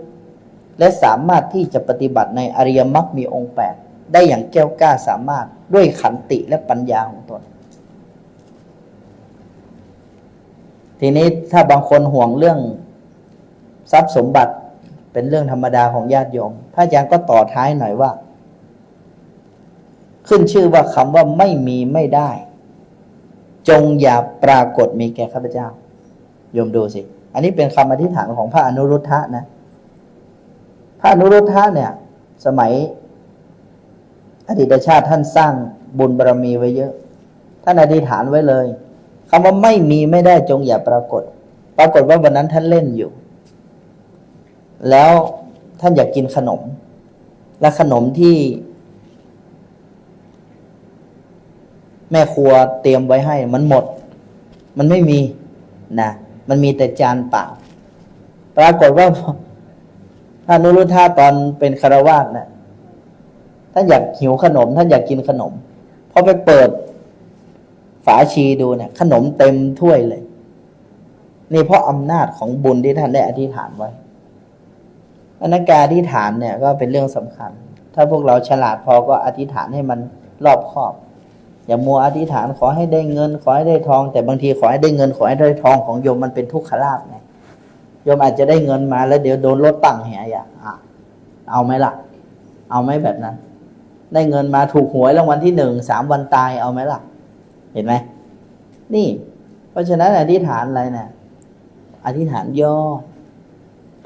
และสามารถที่จะปฏิบัติในอริยมรรคมีองค์8ได้อย่างแก้วกล้าสามารถด้วยขันติและปัญญาของตนทีนี้ถ้าบางคนห่วงเรื่องทรัพย์สมบัติเป็นเรื่องธรรมดาของญาติโยมพระอาจารย์ก็ต่อท้ายหน่อยว่าขึ้นชื่อว่าคำว่าไม่มีไม่ได้จงอย่าปรากฏมีแก่ข้าพเจ้าโยมดูสิอันนี้เป็นคำอธิษฐานของพระอนุรุทธะนะพระอนุรุทธะเนี่ยสมัยอดีตชาติท่านสร้างบุญบารมีไว้เยอะท่านอธิษฐานไว้เลยคำว่าไม่มีไม่ได้จงอย่าปรากฏว่าวันนั้นท่านเล่นอยู่แล้วท่านอยากกินขนมและขนมที่แม่ครัวเตรียมไว้ให้มันหมดมันไม่มีนะมันมีแต่จานเปล่าปรากฏว่าพระอนุรุทธะตอนเป็นฆราวาสนะท่ ท่านอยากหิวขนมท่านอยากกินขนมพอไปเปิดฝาชีดูเนี่ยขนมเต็มถ้วยเลยนี่เพราะอำนาจของบุญที่ท่านได้อธิษฐานไว้อนักการอธิษฐานเนี่ยก็เป็นเรื่องสำคัญถ้าพวกเราฉลาดพอก็อธิษฐานให้มันรอบคอบอย่ามัวอธิษฐานขอให้ได้เงินขอให้ได้ทองแต่บางทีขอให้ได้เงินขอให้ได้ทองของโยมมันเป็นทุกขลาภไงโยมอาจจะได้เงินมาแล้วเดี๋ยวโดนรถตั้งแหย่เอาไหมล่ะเอาไหมแบบนั้นได้เงินมาถูกหวยรางวัลที่1 3 วันตายเอาไหมล่ะเห็นไหมนี่เพราะฉะนั้นอธิษฐานอะไรเนี่ยอธิษฐานย่อ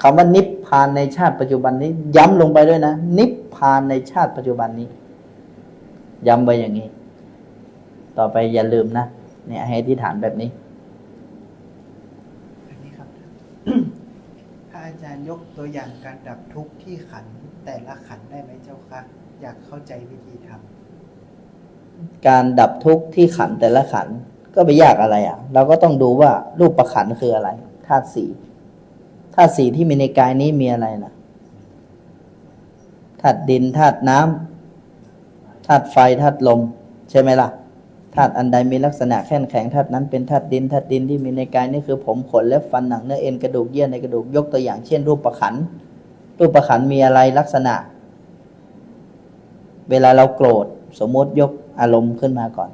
คำว่านิพพานในชาติปัจจุบันนี้ย้ำลงไปด้วยนะนิพพานในชาติปัจจุบันนี้ย้ำไปอย่างนี้ต่อไปอย่าลืมนะเนี่ยให้อธิษฐานแบบนี้อันนี้ครับ พระอาจารย์ยกตัวอย่างการดับทุกข์ที่ขันธ์แต่ละขันธ์ได้ไหมเจ้าคะอยากเข้าใจวิธีทำการดับทุกข์ที่ขันธ์แต่ละขันธ์ก็ไปยากอะไรเราก็ต้องดูว่ารูปขันธ์คืออะไรธาตุสี่ธาตุสี่ที่มีในกายนี้มีอะไรนะธาตุดินธาตุน้ำธาตุไฟธาตุลมใช่ไหมล่ะธาตุอันใดมีลักษณะแข็งแข็งธาตุนั้นเป็นธาตุดินธาตุดินที่มีในกายนี่คือผมขนเล็บฟันหนังเนื้อเอ็นกระดูกเยื่อในกระดูกยกตัวอย่างเช่นรูปขันธ์รูปขันธ์มีอะไรลักษณะเวลาเราโกรธสมมติยกอารมณ์ขึ้นมาก่อน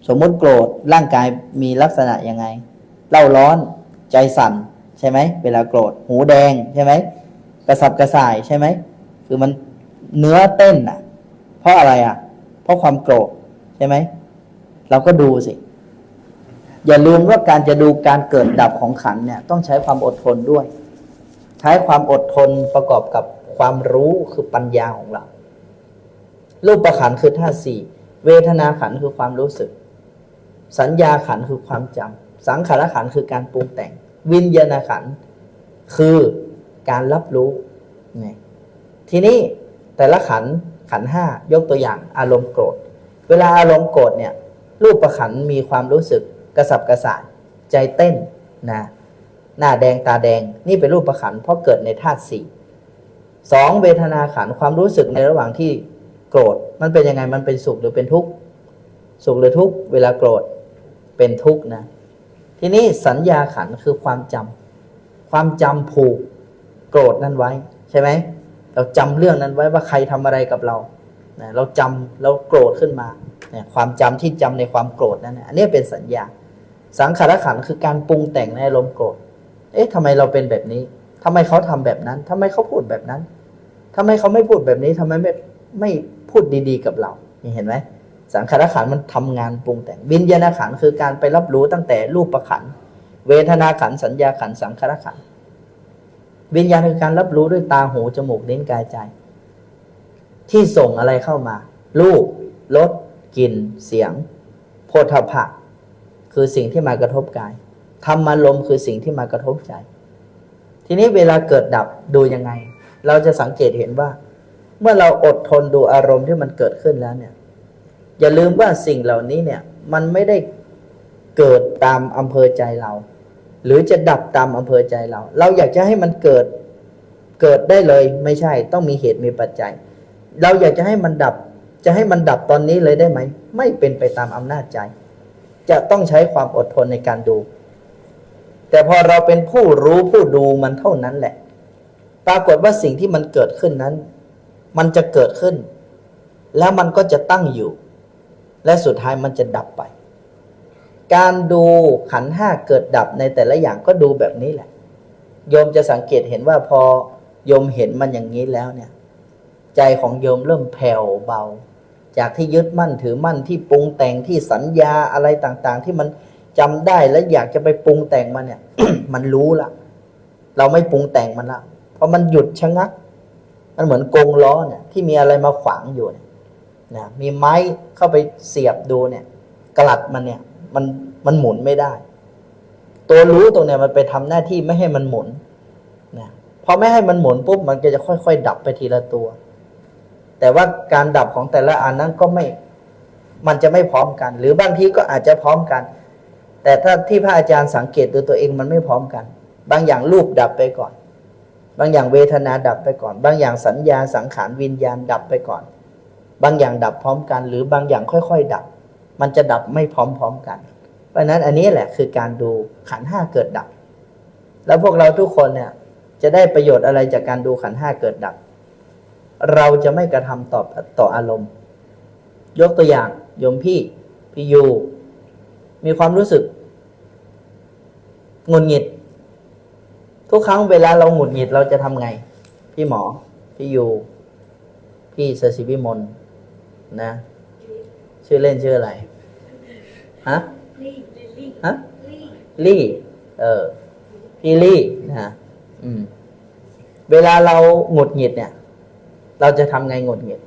สมมติโกรธร่างกายมีลักษณะยังไงเล่าร้อนใจสั่นใช่ไหมเวลาโกรธหูแดงใช่ไหมกระสับกระส่ายใช่ไหมคือมันเนื้อเต้นเพราะอะไรเพราะความโกรธใช่ไหมเราก็ดูสิอย่าลืมว่าการจะดูการเกิดดับของขันธ์เนี่ยต้องใช้ความอดทนด้วยใช้ความอดทนประกอบกับความรู้คือปัญญาของเรารูปขันธ์คือธาตุสี่เวทนาขันธ์คือความรู้สึกสัญญาขันธ์คือความจำสังขารขันธ์คือการปรุงแต่งวิญญาณขันธ์คือการรับรู้นี่ทีนี้แต่ละขันธ์ขันธ์ห้ายกตัวอย่างอารมณ์โกรธเวลาอารมณ์โกรธเนี่ยรูปขันธ์มีความรู้สึกกระสับกระส่ายใจเต้นนะหน้าแดงตาแดงนี่เป็นรูปขันธ์เพราะเกิดในธาตุสี่สองเวทนาขันธ์ความรู้สึกในระหว่างที่โกรธมันเป็นยังไงมันเป็นสุขหรือเป็นทุกข์สุขหรือทุกข์เวลาโกรธเป็นทุกข์นะทีนี้สัญญาขันธ์คือความจำผูกโกรธนั้นไว้ใช่ไหมเราจำเรื่องนั้นไว้ว่าใครทำอะไรกับเราเราจำเราโกรธขึ้นมาความจำที่จำในความโกรธนั้นอันนี้เป็นสัญญาสังขารขันธ์คือการปรุงแต่งในอารมณ์โกรธทำไมเราเป็นแบบนี้ทำไมเขาทำแบบนั้นทำไมเขาพูดแบบนั้นทำไมเขาไม่พูดแบบนี้ทำไมไม่พูดดีๆกับเราเห็นไหมสังขารขันธ์มันทำงานปรุงแต่งวิญญาณขันธ์คือการไปรับรู้ตั้งแต่รูปขันธ์เวทนาขันธ์สัญญาขันธ์สังขารขันธ์วิญญาณคือการรับรู้ด้วยตาหูจมูกลิ้นกายใจที่ส่งอะไรเข้ามารูปรสกลิ่นเสียงโผฏฐัพพะคือสิ่งที่มากระทบกายธรรมารมณ์คือสิ่งที่มากระทบใจทีนี้เวลาเกิดดับดูยังไงเราจะสังเกตเห็นว่าเมื่อเราอดทนดูอารมณ์ที่มันเกิดขึ้นแล้วเนี่ยอย่าลืมว่าสิ่งเหล่านี้เนี่ยมันไม่ได้เกิดตามอำเภอใจเราหรือจะดับตามอำเภอใจเราอยากจะให้มันเกิดได้เลยไม่ใช่ต้องมีเหตุมีปัจจัยเราอยากจะให้มันดับจะให้มันดับตอนนี้เลยได้ไหมไม่เป็นไปตามอำนาจใจจะต้องใช้ความอดทนในการดูแต่พอเราเป็นผู้รู้ผู้ดูมันเท่านั้นแหละปรากฏว่าสิ่งที่มันเกิดขึ้นนั้นมันจะเกิดขึ้นแล้วมันก็จะตั้งอยู่และสุดท้ายมันจะดับไปการดูขันธ์ห้าเกิดดับในแต่ละอย่างก็ดูแบบนี้แหละโยมจะสังเกตเห็นว่าพอโยมเห็นมันอย่างนี้แล้วเนี่ยใจของโยมเริ่มแผ่วเบาจากที่ยึดมั่นถือมั่นที่ปรุงแต่งที่สัญญาอะไรต่างๆที่มันจำได้และอยากจะไปปรุงแต่งมันเนี่ย มันรู้ละเราไม่ปรุงแต่งมันละเพราะมันหยุดชะงักมันเหมือนกงล้อเนี่ยที่มีอะไรมาขวางอยู่เนี่ยนะมีไม้เข้าไปเสียบดูเนี่ยกลัดมันเนี่ยมันหมุนไม่ได้ตัวรู้ตรงเนี่ยมันไปทำหน้าที่ไม่ให้มันหมุนนะพอไม่ให้มันหมุนปุ๊บมันก็จะค่อยๆดับไปทีละตัวแต่ว่าการดับของแต่ละอันนั้นก็มันจะไม่พร้อมกันหรือบางทีก็อาจจะพร้อมกันแต่ถ้าที่พระอาจารย์สังเกตดูตัวเองมันไม่พร้อมกันบางอย่างรูปดับไปก่อนบางอย่างเวทนาดับไปก่อนบางอย่างสัญญาสังขารวิญญาณดับไปก่อน บางอย่างดับพร้อมกัน หรือบางอย่างค่อยๆดับ มันจะดับไม่พร้อมๆกัน เพราะฉะนั้นอันนี้แหละคือการดูขันธ์ห้าเกิดดับ แล้วพวกเราทุกคนเนี่ยจะได้ประโยชน์อะไรจากการดูขันธ์ห้าเกิดดับ เราจะไม่กระทำต่ออารมณ์ ยกตัวอย่างโยมพี่ยูมีความรู้สึกหงุดหงิดทุกครั้งเวลาเราหงุดหงิดเราจะทำไงพี่หมอพี่ยูพี่เสศิวิมลนะชื่อเล่นชื่ออะไรฮะฮะลี่พี่ลี่นะเวลาเราหงุดหงิดเนี่ยเราจะทำไงหงุดหงิด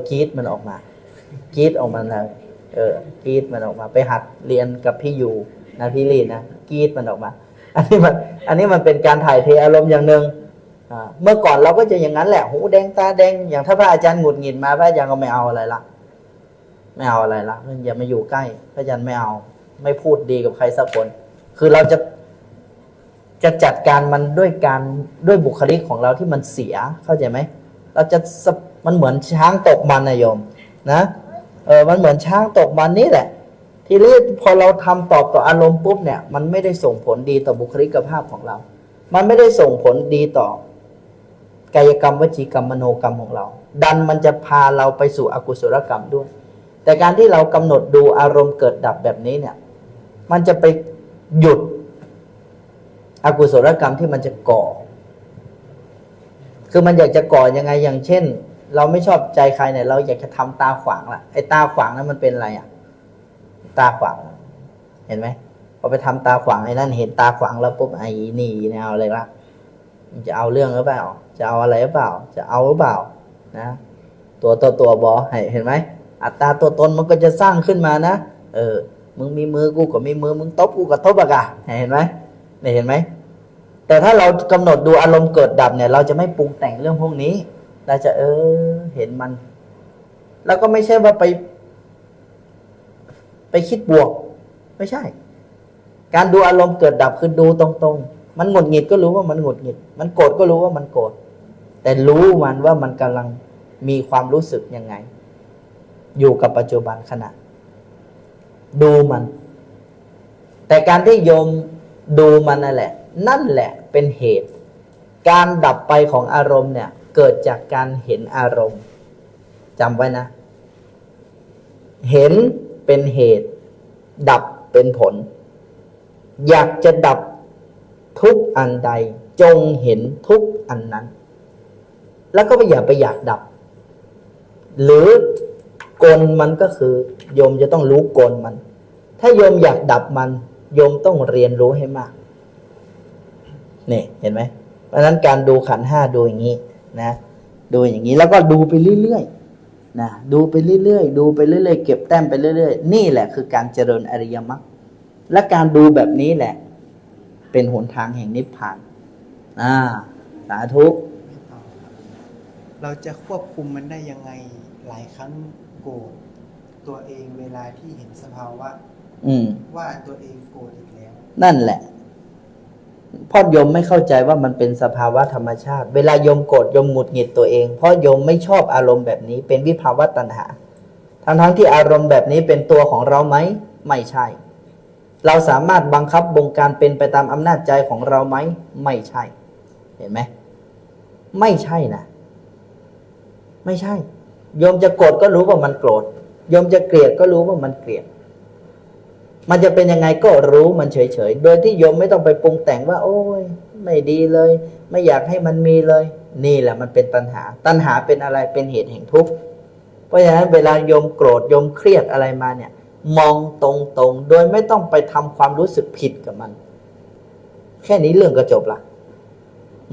กรี๊ดมันออกมากรี๊ดออกมาเลยกรี๊ดมันออกมาไปหัดเรียนกับพี่ยูนะพี่ลี่นะกรี๊ดมันออกมาอันนี้มันเป็นการถ่ายเทอารมณ์อย่างหนึ่งเมื่อก่อนเราก็จะอย่างนั้นแหละหูแดงตาแดงอย่างถ้าพระอาจารย์หงุดหงิดมาพระอาจารย์ก็ไม่เอาอะไรละอย่ามาอยู่ใกล้พระอาจารย์ไม่พูดดีกับใครสักคนคือเราจะจัดการมันด้วยบุคลิกของเราที่มันเสียเข้าใจไหมเราจะมันเหมือนช้างตกมันนะโยมนะมันเหมือนช้างตกมันนี่แหละทีนี้พอเราทำตอบต่ออารมณ์ปุ๊บเนี่ยมันไม่ได้ส่งผลดีต่อบุคลิกภาพของเรามันไม่ได้ส่งผลดีต่อกายกรรมวจีกรรมมโนกรรมของเราดันมันจะพาเราไปสู่อกุศลกรรมด้วยแต่การที่เรากำหนดดูอารมณ์เกิดดับแบบนี้เนี่ยมันจะไปหยุดอกุศลกรรมที่มันจะก่อคือมันอยากจะก่อยังไงอย่างเช่นเราไม่ชอบใจใครเนี่ยเราอยากจะทำตาขวางล่ะไอ้ตาขวางนั้นมันเป็นอะไรอ่ะตาขวางเห็นไหมพอไปทำตาขวางไอ้นั่นเห็นตาขวางแล้วปุ๊บไอ้นี่เนี่ยเอาอะไรละจะเอาเรื่องหรือเปล่าจะเอาอะไรหรือเปล่าจะเอาหรือเปล่านะตัวบอเห็นไหมอัตตาตัวตนมันก็จะสร้างขึ้นมานะมึงมีมือกูก็มีมือมึงตบกูก็ตบอะกะเห็นไหมเห็นไหมแต่ถ้าเรากำหนดดูอารมณ์เกิดดับเนี่ยเราจะไม่ปรุงแต่งเรื่องพวกนี้เราจะเห็นมันแล้วก็ไม่ใช่ว่าไปคิดบวกไม่ใช่การดูอารมณ์เกิดดับคือดูตรงๆมันหงุดหงิดก็รู้ว่ามันหงุดหงิดมันโกรธก็รู้ว่ามันโกรธแต่รู้มันว่ามันกำลังมีความรู้สึกยังไงอยู่กับปัจจุบันขณะดูมันแต่การที่โยมดูมันนั่นแหละเป็นเหตุการดับไปของอารมณ์เนี่ยเกิดจากการเห็นอารมณ์จำไว้นะเห็นเป็นเหตุดับเป็นผลอยากจะดับทุกอันใดจงเห็นทุกอันนั้นแล้วก็อย่าไปอยากดับหรือกลมันก็คือโยมจะต้องรู้กลมันถ้าโยมอยากดับมันโยมต้องเรียนรู้ให้มากนี่เห็นไหมเพราะฉะนั้นการดูขันธ์ห้าดูอย่างนี้นะดูอย่างนี้แล้วก็ดูไปเรื่อยๆนะดูไปเรื่อยๆดูไปเรื่อยๆเก็บแต้มไปเรื่อยๆนี่แหละคือการเจริญอริยมรรคและการดูแบบนี้แหละเป็นหนทางแห่งนิพพานสาธุเราจะควบคุมมันได้ยังไงหลายครั้งโกรธตัวเองเวลาที่เห็นสภาวะว่าตัวเองโกรธอีกแล้วนั่นแหละพ่อโยมไม่เข้าใจว่ามันเป็นสภาวะธรรมชาติเวลาโยมโกรธโยมหงุดหงิดตัวเองเพราะโยมไม่ชอบอารมณ์แบบนี้เป็นวิภาวะตัณหาทั้งที่อารมณ์แบบนี้เป็นตัวของเราไหมไม่ใช่เราสามารถบังคับบงการเป็นไปตามอำนาจใจของเราไหมไม่ใช่เห็นไหมไม่ใช่นะไม่ใช่โยมจะโกรธก็รู้ว่ามันโกรธโยมจะเกลียดก็รู้ว่ามันเกลียดมันจะเป็นยังไงก็รู้มันเฉยๆโดยที่โยมไม่ต้องไปปรุงแต่งว่าโอ้ยไม่ดีเลยไม่อยากให้มันมีเลยนี่แหละมันเป็นตัณหาเป็นอะไรเป็นเหตุแห่งทุกข์เพราะฉะนั้นเวลาโยมโกรธโยมเครียดอะไรมาเนี่ยมองตรงๆโดยไม่ต้องไปทำความรู้สึกผิดกับมันแค่นี้เรื่องก็จบละ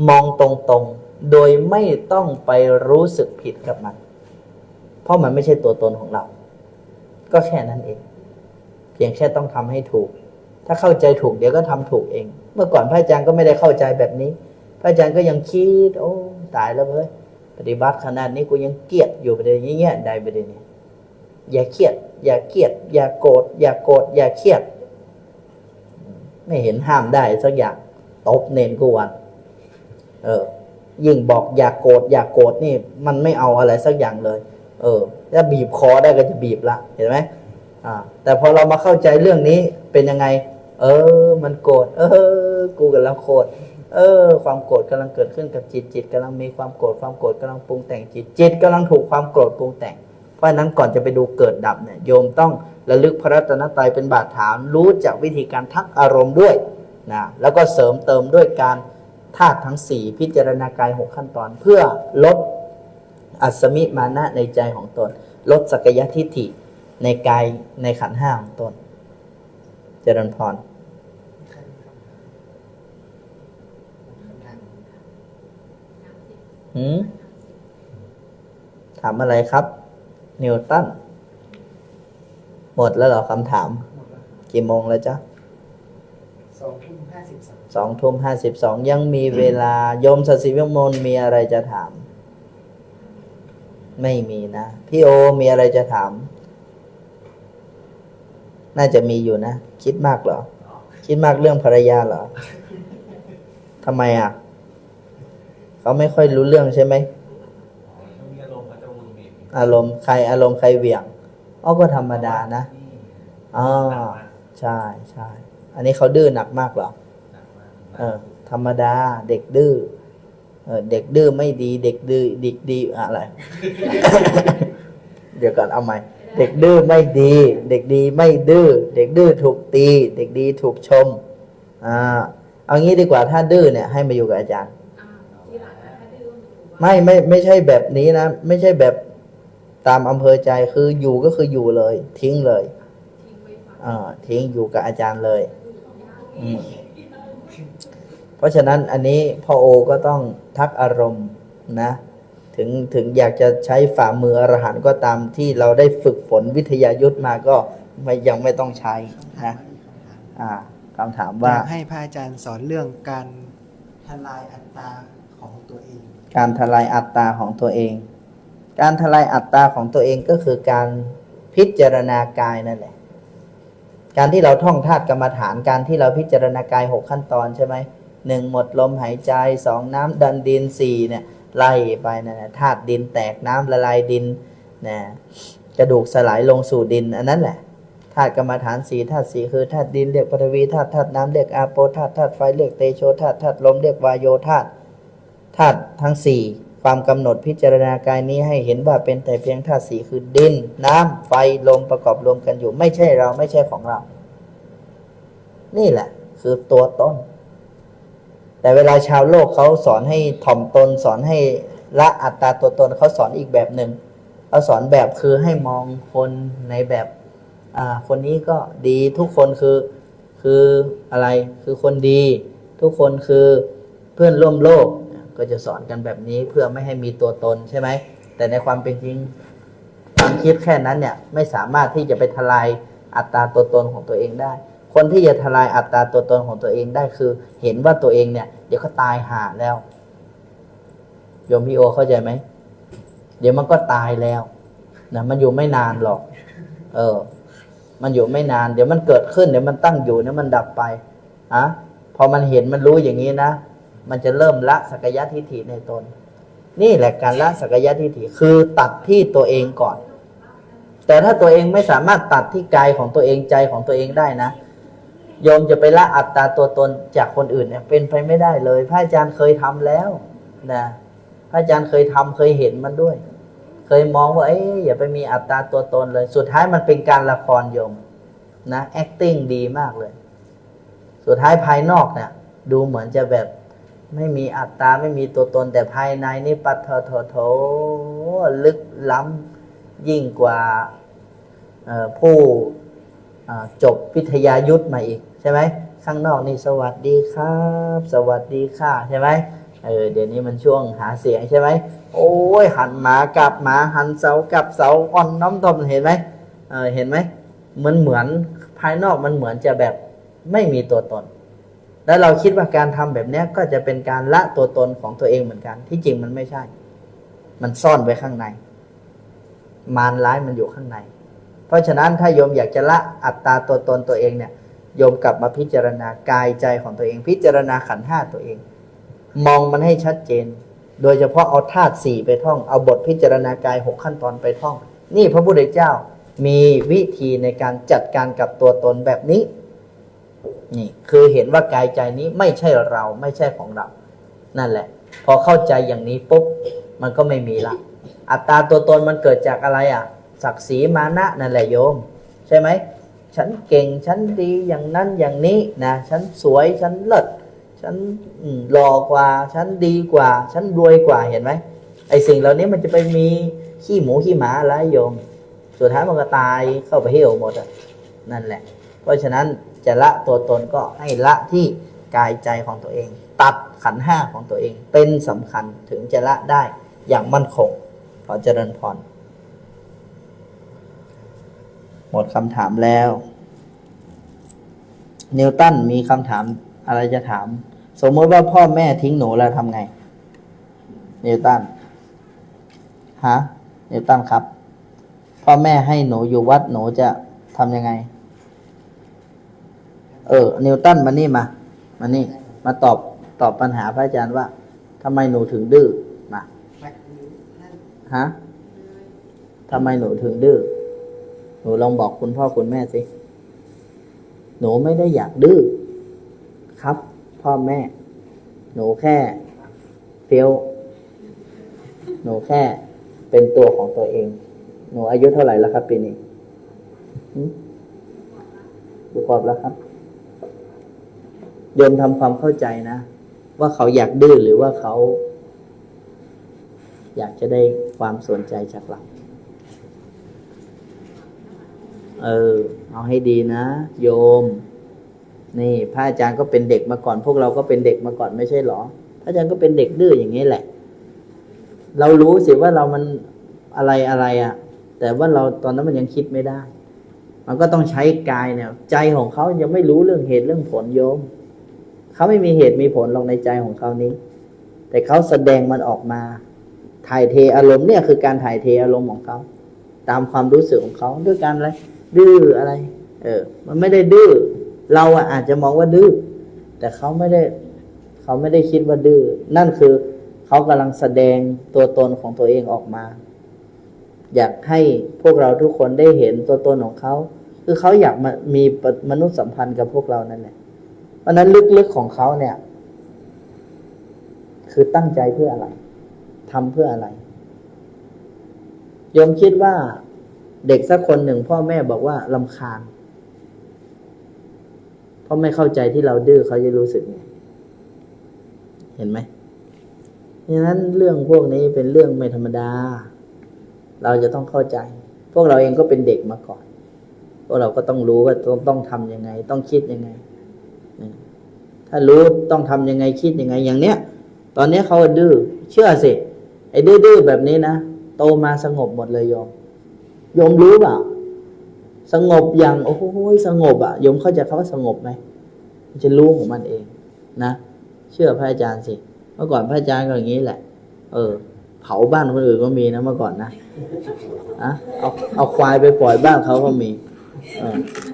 มองตรงๆโดยไม่ต้องไปรู้สึกผิดกับมันเพราะมันไม่ใช่ตัวตนของเราก็แค่นั้นเองเพียงแค่ต้องทำให้ถูกถ้าเข้าใจถูกเดี๋ยวก็ทำถูกเองเมื่อก่อนพระอาจารย์ก็ไม่ได้เข้าใจแบบนี้พระอาจารย์ก็ยังคิดโอ้ตายแล้วเว้ยปฏิบัติขนาดนี้กูยังเกลียดอยู่ประเดี๋ยวนี้เนี่ยได้ประเดี๋ยวนี้อย่าเครียดอย่าเกลียดอย่าโกรธอย่าโกรธอย่าเครียดไม่เห็นห้ามได้สักอย่างตบเนนกูวัน ยิ่งบอกอย่าโกรธอย่าโกรธนี่มันไม่เอาอะไรสักอย่างเลยถ้าบีบคอได้ก็จะบีบละเห็นไหมแต่พอเรามาเข้าใจเรื่องนี้เป็นยังไงมันโกรธกูกำลังโกรธความโกรธกำลังเกิดขึ้นกับจิตกำลังมีความโกรธกำลังปรุงแต่งจิตกำลังถูกความโกรธปรุงแต่งเพราะฉะนั้นก่อนจะไปดูเกิดดับเนี่ยโยมต้องระลึกพระรัตนตรัยเป็นบาดฐานรู้จักวิธีการทักอารมณ์ด้วยนะแล้วก็เสริมเติมด้วยการธาตุทั้ง4พิจารณากาย6ขั้นตอนเพื่อลดอัศมิมานะในใจของตนลดสักยทิฏฐิในกายในขันธ์5ของตนเจริญพรถามอะไรครับนิวตันหมดแล้วเหรอคำถามกี่โมงแล้วจ๊ะ2:52ยังมีเวลาโยมศศิวิมลมีอะไรจะถามไม่มีนะพี่โอมีอะไรจะถามน่าจะมีอยู่นะคิดมากเหรอคิดมากเรื่องภรรยาเหรอทำไมเขาไม่ค่อยรู้เรื่องใช่ไหมอารมณ์ใครเหวี่ยงก็ธรรมดานะใช่อันนี้เขาดื้อหนักมากเหรอธรรมดาเด็กดื้อเด็กดื้อไม่ดีเด็กดีอะไร เดี๋ยวก่อนเอาใหม่เด็กดื้อไม่ดีเด็กดีไม่ดื้อเด็กดื้อถูกตีเด็กดีถูกชมเอางี้ดีกว่าถ้าดื้อเนี่ยให้มาอยู่กับอาจารย์ไม่ใช่แบบนี้นะไม่ใช่แบบตามอำเภอใจคืออยู่ก็คืออยู่เลยทิ้งเลยทิ้งอยู่กับอาจารย์เลยเพราะฉะนั้นอันนี้พ่อโอก็ต้องทักอารมณ์นะถึงอยากจะใช้ฝ่ามืออรหันต์ก็ตามที่เราได้ฝึกฝนวิทยายุทธมาก็ยังไม่ต้องใช้นะคำถามว่าให้พระอาจารย์สอนเรื่องการทลายอัตตาของตัวเองการทลายอัตตาของตัวเองการทลายอัตตาของตัวเองก็คือการพิจารณากายนั่นแหละการที่เราท่องธาตุกรรมฐานการที่เราพิจารณากาย6ขั้นตอนใช่ไหม1หมดลมหายใจ2น้ำดันดิน4เนี่ยไล่ไปนะธาตุดินแตกน้ำละลายดินนะกระดูกสลายลงสู่ดินอันนั้นแหละธาตุกรรมฐาน4ธาตุ4คือธาตุดินเรียกปฐวีธาตุน้ำเรียกอาโปธาตุไฟเรียกเตโชธาตุลมเรียกวายโยธาตุทั้ง4ความกำหนดพิจารณากายนี้ให้เห็นว่าเป็นแต่เพียงธาตุ4คือดินน้ำไฟลมประกอบรวมกันอยู่ไม่ใช่เราไม่ใช่ของเรานี่แหละคือตัวต้นแต่เวลาชาวโลกเขาสอนให้ถ่อมตนสอนให้ละอัตตาตัวตนเขาสอนอีกแบบหนึ่งเขาสอนแบบคือให้มองคนในแบบคนนี้ก็ดีทุกคนคืออะไรคือคนดีทุกคนคือเพื่อนร่วมโลกก็จะสอนกันแบบนี้เพื่อไม่ให้มีตัวตนใช่ไหมแต่ในความเป็นจริงความคิดแค่นั้นเนี่ยไม่สามารถที่จะไปทลายอัตตาตัวตนของตัวเองได้คนที่จะทลายอัตตาตัวตนของตัวเองได้คือเห็นว่าตัวเองเนี่ยเดี๋ยวก็ตายห่าแล้วโยมพี่โอเข้าใจไหมเดี๋ยวมันก็ตายแล้วนะมันอยู่ไม่นานหรอกมันอยู่ไม่นานเดี๋ยวมันเกิดขึ้นเดี๋ยวมันตั้งอยู่เดี๋ยวมันดับไปพอมันเห็นมันรู้อย่างนี้นะมันจะเริ่มละสักยะทิฏฐิในตนนี่แหละการละสักยะทิฏฐิคือตัดที่ตัวเองก่อนแต่ถ้าตัวเองไม่สามารถตัดที่กายของตัวเองใจของตัวเองได้นะโยมจะไปละอัตตาตัวตนจากคนอื่นเนี่ยเป็นไปไม่ได้เลยพระอาจารย์เคยทำแล้วนะพระอาจารย์เคยทำเคยเห็นมันด้วยเคยมองว่าอย่าไปมีอัตตาตัวตนเลยสุดท้ายมันเป็นการละครโยมนะ acting ดีมากเลยสุดท้ายภายนอกเนี่ยดูเหมือนจะแบบไม่มีอัตตาไม่มีตัวตนแต่ภายในนี่ปัทโถลึกล้ำยิ่งกว่าผู้จบวิทยายุทธมาอีกใช่ไหมข้างนอกนี่สวัสดีครับสวัสดีค่ะใช่ไหมเดี๋ยวนี้มันช่วงหาเสียงใช่ไหมโอ้ยหันหมากับหมาหันเสากับเสาอ่อนน้อมถ่อมเห็นไหมเห็นไหมมันเหมือนภายนอกมันเหมือนจะแบบไม่มีตัวตนแล้วเราคิดว่าการทำแบบนี้ก็จะเป็นการละตัวตนของตัวเองเหมือนกันที่จริงมันไม่ใช่มันซ่อนไว้ข้างในมารร้ายมันอยู่ข้างในเพราะฉะนั้นถ้าโยมอยากจะละอัตตาตัวตนตัวเองเนี่ยโยมกลับมาพิจารณากายใจของตัวเองพิจารณาขันธ์5ตัวเองมองมันให้ชัดเจน โดยเฉพาะเอาธาตุสี่ไปท่องเอาบทพิจารณากาย6ขั้นตอนไปท่องนี่พระพุทธเจ้ามีวิธีในการจัดการกับตัวตนแบบนี้นี่คือเห็นว่ากายใจนี้ไม่ใช่เราไม่ใช่ของเรานั่นแหละพอเข้าใจอย่างนี้ปุ๊บมันก็ไม่มีละอัตตาตัวตนมันเกิดจากอะไรอ่ะศักดิ์ศรีมานะนั่นแหละโยมใช่ไหมฉันเก่งฉันดีอย่างนั้นอย่างนี้นะฉันสวยฉันเลิศฉันหล่อกว่าฉันดีกว่าฉันรวยกว่าเห็นไหมไอ้สิ่งเหล่านี้มันจะไปมีขี้หมูขี้หมาอะไรโยมสุดท้ายมันก็ตายเข้าไปเหี่ยวหมดอ่ะนั่นแหละเพราะฉะนั้นจะละตัวตนก็ให้ละที่กายใจของตัวเองตัดขันธ์ห้าของตัวเองเป็นสำคัญถึงจะละได้อย่างมั่นคงขอเจริญพรหมดคำถามแล้วนิวตันมีคำถามอะไรจะถามสมมติว่าพ่อแม่ทิ้งหนูแล้วทำไงนิวตันฮะนิวตันครับพ่อแม่ให้หนูอยู่วัดหนูจะทำยังไงนิวตันมานี่มานี่มาตอบปัญหาพระอาจารย์ว่าทำไมหนูถึงดื้อมาฮะทำไมหนูถึงดื้อหนูลองบอกคุณพ่อคุณแม่สิหนูไม่ได้อยากดื้อครับพ่อแม่หนูแค่เฟี้ยวหนูแค่เป็นตัวของตัวเองหนูอายุเท่าไหร่แล้วครับปีนี้กี่ขวบแล้วครับโยมทำความเข้าใจนะว่าเขาอยากดื้อหรือว่าเขาอยากจะได้ความสนใจจากเราเอาให้ดีนะโยมนี่พระอาจารย์ก็เป็นเด็กมาก่อนพวกเราก็เป็นเด็กมาก่อนไม่ใช่หรอพระอาจารย์ก็เป็นเด็กดื้ออย่างนี้แหละเรารู้สิว่าเรามันอะไรอ่ะแต่ว่าเราตอนนั้นมันยังคิดไม่ได้มันก็ต้องใช้กายเนี่ยใจของเขายังไม่รู้เรื่องเหตุเรื่องผลโยมเขาไม่มีเหตุมีผลลงในใจของเขานี้แต่เขาแสดงมันออกมาถ่ายเทอารมณ์เนี่ยคือการถ่ายเทอารมณ์ของเขาตามความรู้สึกของเขาด้วยการอะไรดื้ออะไรมันไม่ได้ดื้อเราอาจจะมองว่าดื้อแต่เขาไม่ได้คิดว่าดื้อนั่นคือเขากำลังแสดงตัวตนของตัวเองออกมาอยากให้พวกเราทุกคนได้เห็นตัวตนของเขาคือเขาอยากมีมนุษยสัมพันธ์กับพวกเรานั่นแหละเพราะนั้นลึกๆของเขาเนี่ยคือตั้งใจเพื่ออะไรทำเพื่ออะไรโยมคิดว่าเด็กสักคนหนึ่งพ่อแม่บอกว่ารำคาญเพราะไม่เข้าใจที่เราดื้อเขาจะรู้สึกไงเห็นไหมดังนั้นเรื่องพวกนี้เป็นเรื่องไม่ธรรมดาเราจะต้องเข้าใจพวกเราเองก็เป็นเด็กมาก่อนพวกเราก็ต้องรู้ว่าต้องทำยังไงต้องคิดยังไงถ้ารู้ต้องทำยังไงคิดยังไงอย่างเนี้ยตอนนี้เขาดื้อเชื่อสิไอ้ดื้อแบบนี้นะโตมาสงบหมดเลยโยมรู้เปล่าสงบอย่างโอ้โหสงบโยมเข้าใจคำว่าสงบไหมมันจะรู้ของมันเองนะเชื่อพระอาจารย์สิเมื่อก่อนพระอาจารย์ก็อย่างนี้แหละเผาบ้านคนอื่นก็มีนะเมื่อก่อนนะเอาควายไปปล่อยบ้านเขาก็มี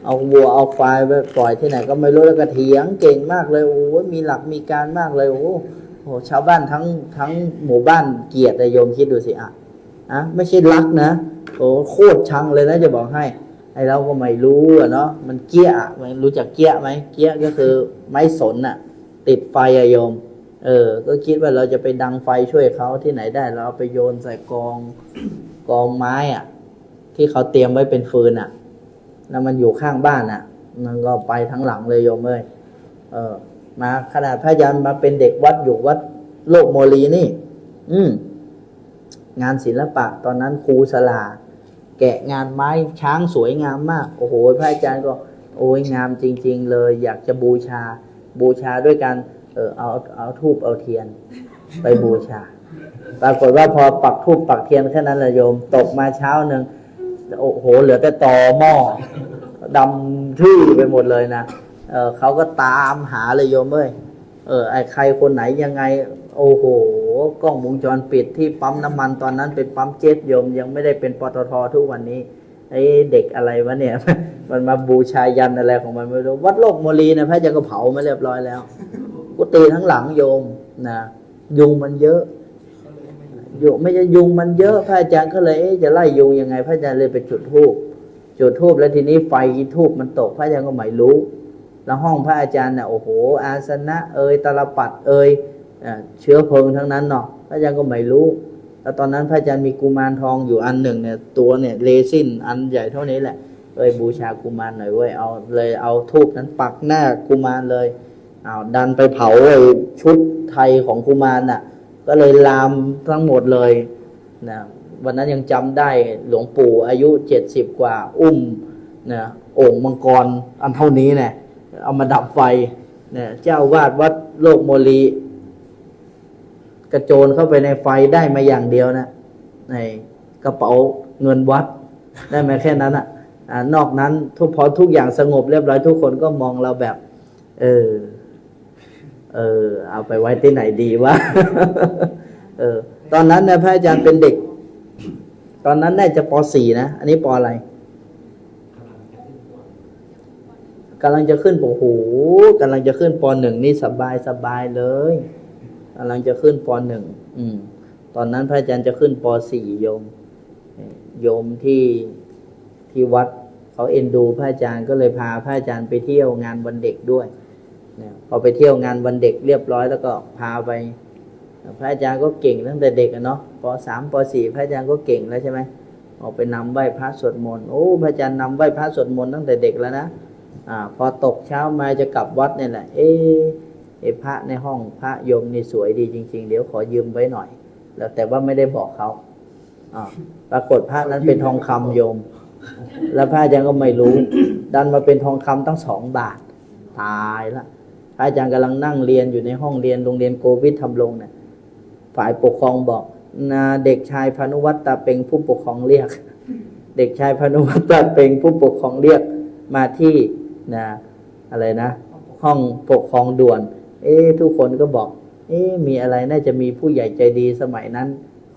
เอาวัวเอาควายไปปล่อยที่ไหนก็ไม่รู้แล้วก็เถียงเก่งมากเลยโอ้มีหลักมีการมากเลยโอ้ชาวบ้านทั้งหมู่บ้านเกลียดโยมคิดดูสิไม่ใช่รักนะโอ้โคตรชังเลยนะจะบอกให้ไอ้เราก็ไม่รู้เนาะมันเกี้ยมันรู้จักเกี้ยไหมเกี้ยก็คือไม้สนติดไฟโยมก็คิดว่าเราจะไปดังไฟช่วยเขาที่ไหนได้เราเอาไปโยนใส่กองไม้ที่เขาเตรียมไว้เป็นฟืนแล้วมันอยู่ข้างบ้านมันก็ไปทั้งหลังเลยโยมเอ้ยมาขนาดพระอาจารย์มาเป็นเด็กวัดอยู่วัดโลกโมลีนี่งานศิลปะตอนนั้นครูสลาแกะงานไม้ช้างสวยงามมากโอ้โหพระอาจารย์ก็โอ้ยงามจริงๆเลยอยากจะบูชาด้วยการเอาธูปเอาเทียนไปบูชาปรากฏว่าพอปักธูปปักเทียนแค่นั้นแหละโยมตกมาเช้านึงโอ้โหเหลือแต่ตอหม้อดำทื่อไปหมดเลยนะเขาก็ตามหาเลยโยมเอ้ยไอ้ใครคนไหนยังไงโอ้โหกล้องวงจรปิดที่ปั๊มน้ำมันตอนนั้นเป็นปั๊มเจ็ตโยมยังไม่ได้เป็นปตท.ทุกวันนี้ไอ้เด็กอะไรวะเนี่ย มันมาบูชายันอะไรของมันไม่รู้วัดโลกโมลีนะพระอาจารย์ก็เผามาเรียบร้อยแล้วกุฏิทั้งหลังโยมนะยุงมันเยอะ ยุงไม่ใช่ยุงมันเยอะพระอาจารย์ก็เลยจะไล่ยุงยังไงพระอาจารย์เลยไปจุดธูปแล้วทีนี้ไฟธูปมันตกพระอาจารย์ก็ไม่รู้แล้วห้องพระอาจารย์เนี่ยโอ้โหอาสนะตลปัดเชื้อเพลิงทั้งนั้นเนาะพระอาจารย์ก็ไม่รู้แล้วตอนนั้นพระอาจารย์มีกุมารทองอยู่อันหนึ่งเนี่ยตัวเนี่ยเรซินอันใหญ่เท่านี้แหละบูชากุมารหน่อยเว้ยเอาธูปนั้นปักหน้ากุมารเลยดันไปเผาชุดไทยของกุมารน่ะก็เลยลามทั้งหมดเลยนะวันนั้นยังจำได้หลวงปู่อายุ70 กว่าอุ้มนะโอ่งมังกรอันเท่านี้เนี่ยเอามาดับไฟเนี่ยเจ้าวาดวัดโลกโมลีกระโจนเข้าไปในไฟได้มาอย่างเดียวนะในกระเป๋าเงินวัดได้มาแค่นั้นนอกนั้นพอทุกอย่างสงบเรียบร้อยทุกคนก็มองเราแบบเอาไปไว้ที่ไหนดีวะ ตอนนั้นเนี่ยพระอาจารย์เป็นเด็กตอนนั้นน่าจะป .4 นะอันนี้ป อะไรกำลังจะขึ้นกำลังจะขึ้นป .1 นี่สบายเลยกำลังจะขึ้นป .1 ตอนนั้นพระอาจารย์จะขึ้นป .4 โยมที่วัดเขาเอ็นดูพระอาจารย์ก็เลยพาพระอาจารย์ไปเที่ยวงานวันเด็กด้วยพอไปเที่ยวงานวันเด็กเรียบร้อยแล้วก็พาไปพระอาจารย์ก็เก่งตั้งแต่เด็กเนาะป .3 ป .4 พระอาจารย์ก็เก่งแล้วใช่ไหมออกไปนำไหว้พระสวดมนต์พระอาจารย์นำไหว้พระสวดมนต์ตั้งแต่เด็กแล้วนะพอตกเช้ามาจะกลับวัดเนี่ยแหละพระในห้องพระโยมนี่สวยดีจริงๆเดี๋ยวขอยืมไว้หน่อยแล้วแต่ว่าไม่ได้บอกเขาปรากฏพระนั้นเป็นทองคำโยมแล้วพระอาจารย์ก็ไม่รู้ดันมาเป็นทองคำตั้ง2 บาทตายละพระอาจารย์กำลังนั่งเรียนอยู่ในห้องเรียนโรงเรียนโกวิทธรรมรงค์เนี่ยฝ่ายปกครองบอกเด็กชายพานุวัฒน์ตาเป็งผู้ปกครองเรียกเด็กชายพานุวัฒน์ตาเป็งผู้ปกครองเรียกมาที่ห้องปกครองด่วนทุกคนก็บอกมีอะไรน่าจะมีผู้ใหญ่ใจดีสมัยนั้น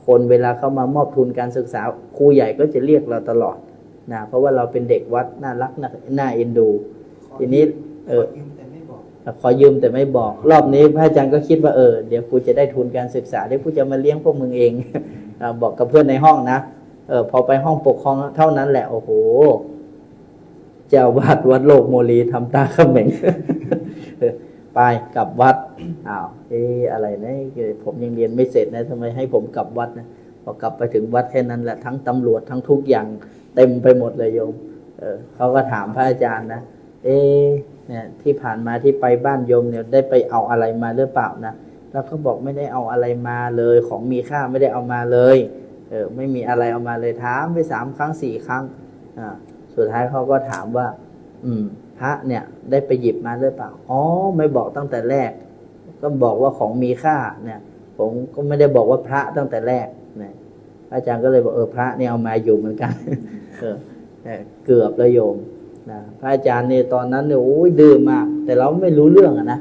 คนเวลาเขามามอบทุนการศึกษาครูใหญ่ก็จะเรียกเราตลอดนะเพราะว่าเราเป็นเด็กวัดน่ารักน่าเอ็นดูทีนี้ขอยืมแต่ไม่บอกรอบนี้พระอาจารย์ก็คิดว่าเดี๋ยวกูจะได้ทุนการศึกษาเดี๋ยวกูจะมาเลี้ยงพวกมึงเอง บอกกับเพื่อนในห้องนะพอไปห้องปกครองเท่านั้นแหละโอ้โหเจ้าวาดวัดโลกโมลีทำตาเขม็ง ไปกลับวัดอะไรนะผมยังเรียนไม่เสร็จนะทำไมให้ผมกลับวัดนะพอกลับไปถึงวัดแค่นั้นแหละทั้งตำรวจทั้งทุกอย่างเต็มไปหมดเลยโยมเขาก็ถามพระอาจารย์นะเนี่ยที่ผ่านมาที่ไปบ้านโยมเนี่ยได้ไปเอาอะไรมาหรือเปล่านะแล้วเขาบอกไม่ได้เอาอะไรมาเลยของมีค่าไม่ได้เอามาเลยไม่มีอะไรเอามาเลยถามไป3 ครั้ง 4 ครั้งสุดท้ายเขาก็ถามว่าพระเนี่ยได้ไปหยิบมาหรือเปล่าไม่บอกตั้งแต่แรกก็บอกว่าของมีค่าเนี่ยผมก็ไม่ได้บอกว่าพระตั้งแต่แรกเนี่ยอาจารย์ก็เลยบอกพระเนี่ยเอามาอยู่เหมือนกัน เกือบแล้วโยมนะพระอาจารย์เนี่ยตอนนั้นเนี่ยดื้อมากแต่เราไม่รู้เรื่องนะ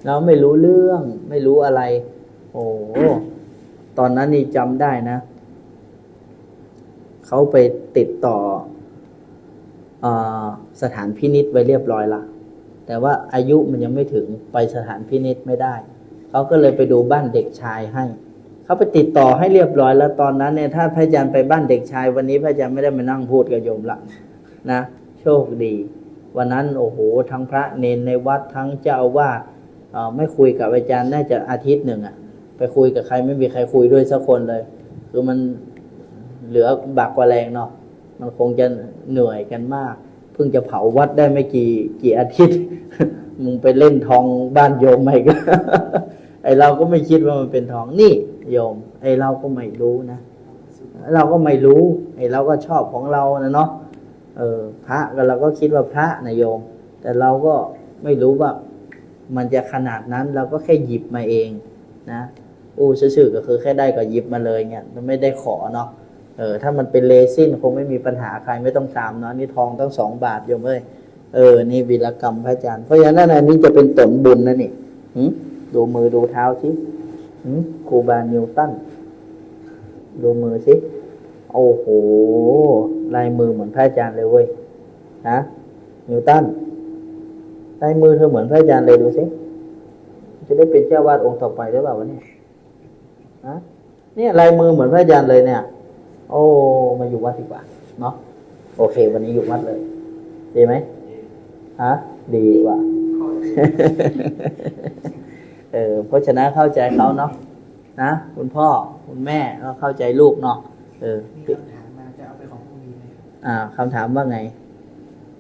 เราไม่รู้เรื่องไม่รู้อะไรตอนนั้นนี่จำได้นะเขาไปติดต่อสถานพินิจไว้เรียบร้อยละแต่ว่าอายุมันยังไม่ถึงไปสถานพินิจไม่ได้เขาก็เลยไปดูบ้านเด็กชายให้เขาไปติดต่อให้เรียบร้อยแล้วตอนนั้นเนี่ยถ้าพระอาจารย์ไปบ้านเด็กชายวันนี้พระอาจารย์ไม่ได้มานั่งพูดกับโยมละนะโชคดีวันนั้นโอ้โหทั้งพระเนนในวัดทั้งเจ้าอาวาสไม่คุยกับอาจารย์น่าจะอาทิตย์หนึ่งไปคุยกับใครไม่มีใครคุยด้วยสักคนเลยคือมันเหลือบักกว่าแรงเนาะมันคงจะเหนื่อยกันมากเพิ่งจะเผาวัดได้ไม่กี่อาทิตย์ มึงไปเล่นทองบ้านโยมไปก็ ไอเราก็ไม่คิดว่ามันเป็นทองนี่โยมไอเราก็ไม่รู้นะเราก็ไม่รู้ไอเราก็ชอบของเรานะเนาะพระก็เราก็คิดว่าพระนะโยมแต่เราก็ไม่รู้ว่ามันจะขนาดนั้นเราก็แค่หยิบมาเองนะซื่อๆก็คือแค่ได้ก็หยิบมาเลยเนี่ยมันไม่ได้ขอเนาะถ้ามันเป็นเรซินคงไม่มีปัญหาใครไม่ต้องตามเนาะนี่ทองตั้ง2 บาทโยมนี่วีรกรรมพระอาจารย์เพราะฉะนั้นอันนี้จะเป็นผลบุญนะนี่ดูมือดูเท้าสิครูบานิวตันดูมือสิโอ้โหลายมือเหมือนพระอาจารย์เลยเว้ยนะนิวตันลายมือเธอเหมือนพระอาจารย์เลยดูสิจะได้เป็นเจ้าวาดองค์ต่อไปหรือเปล่าวะเนี่ยนะ เนี่ยลายมือเหมือนพระอาจารย์เลยเนี่ย โอ้มาอยู่วัดดีกว่าเนาะโอเค วันนี้อยู่วัดเลยดีไหมฮะดีว่ะ เพราะฉะนั้นเข้าใจเขาเนาะนะคุณพ่อคุณแม่ก็เข้าใจลูกเนาะมีคำถามมาจะเอาไปของพรุ่งนี้เลย คำถามว่าไง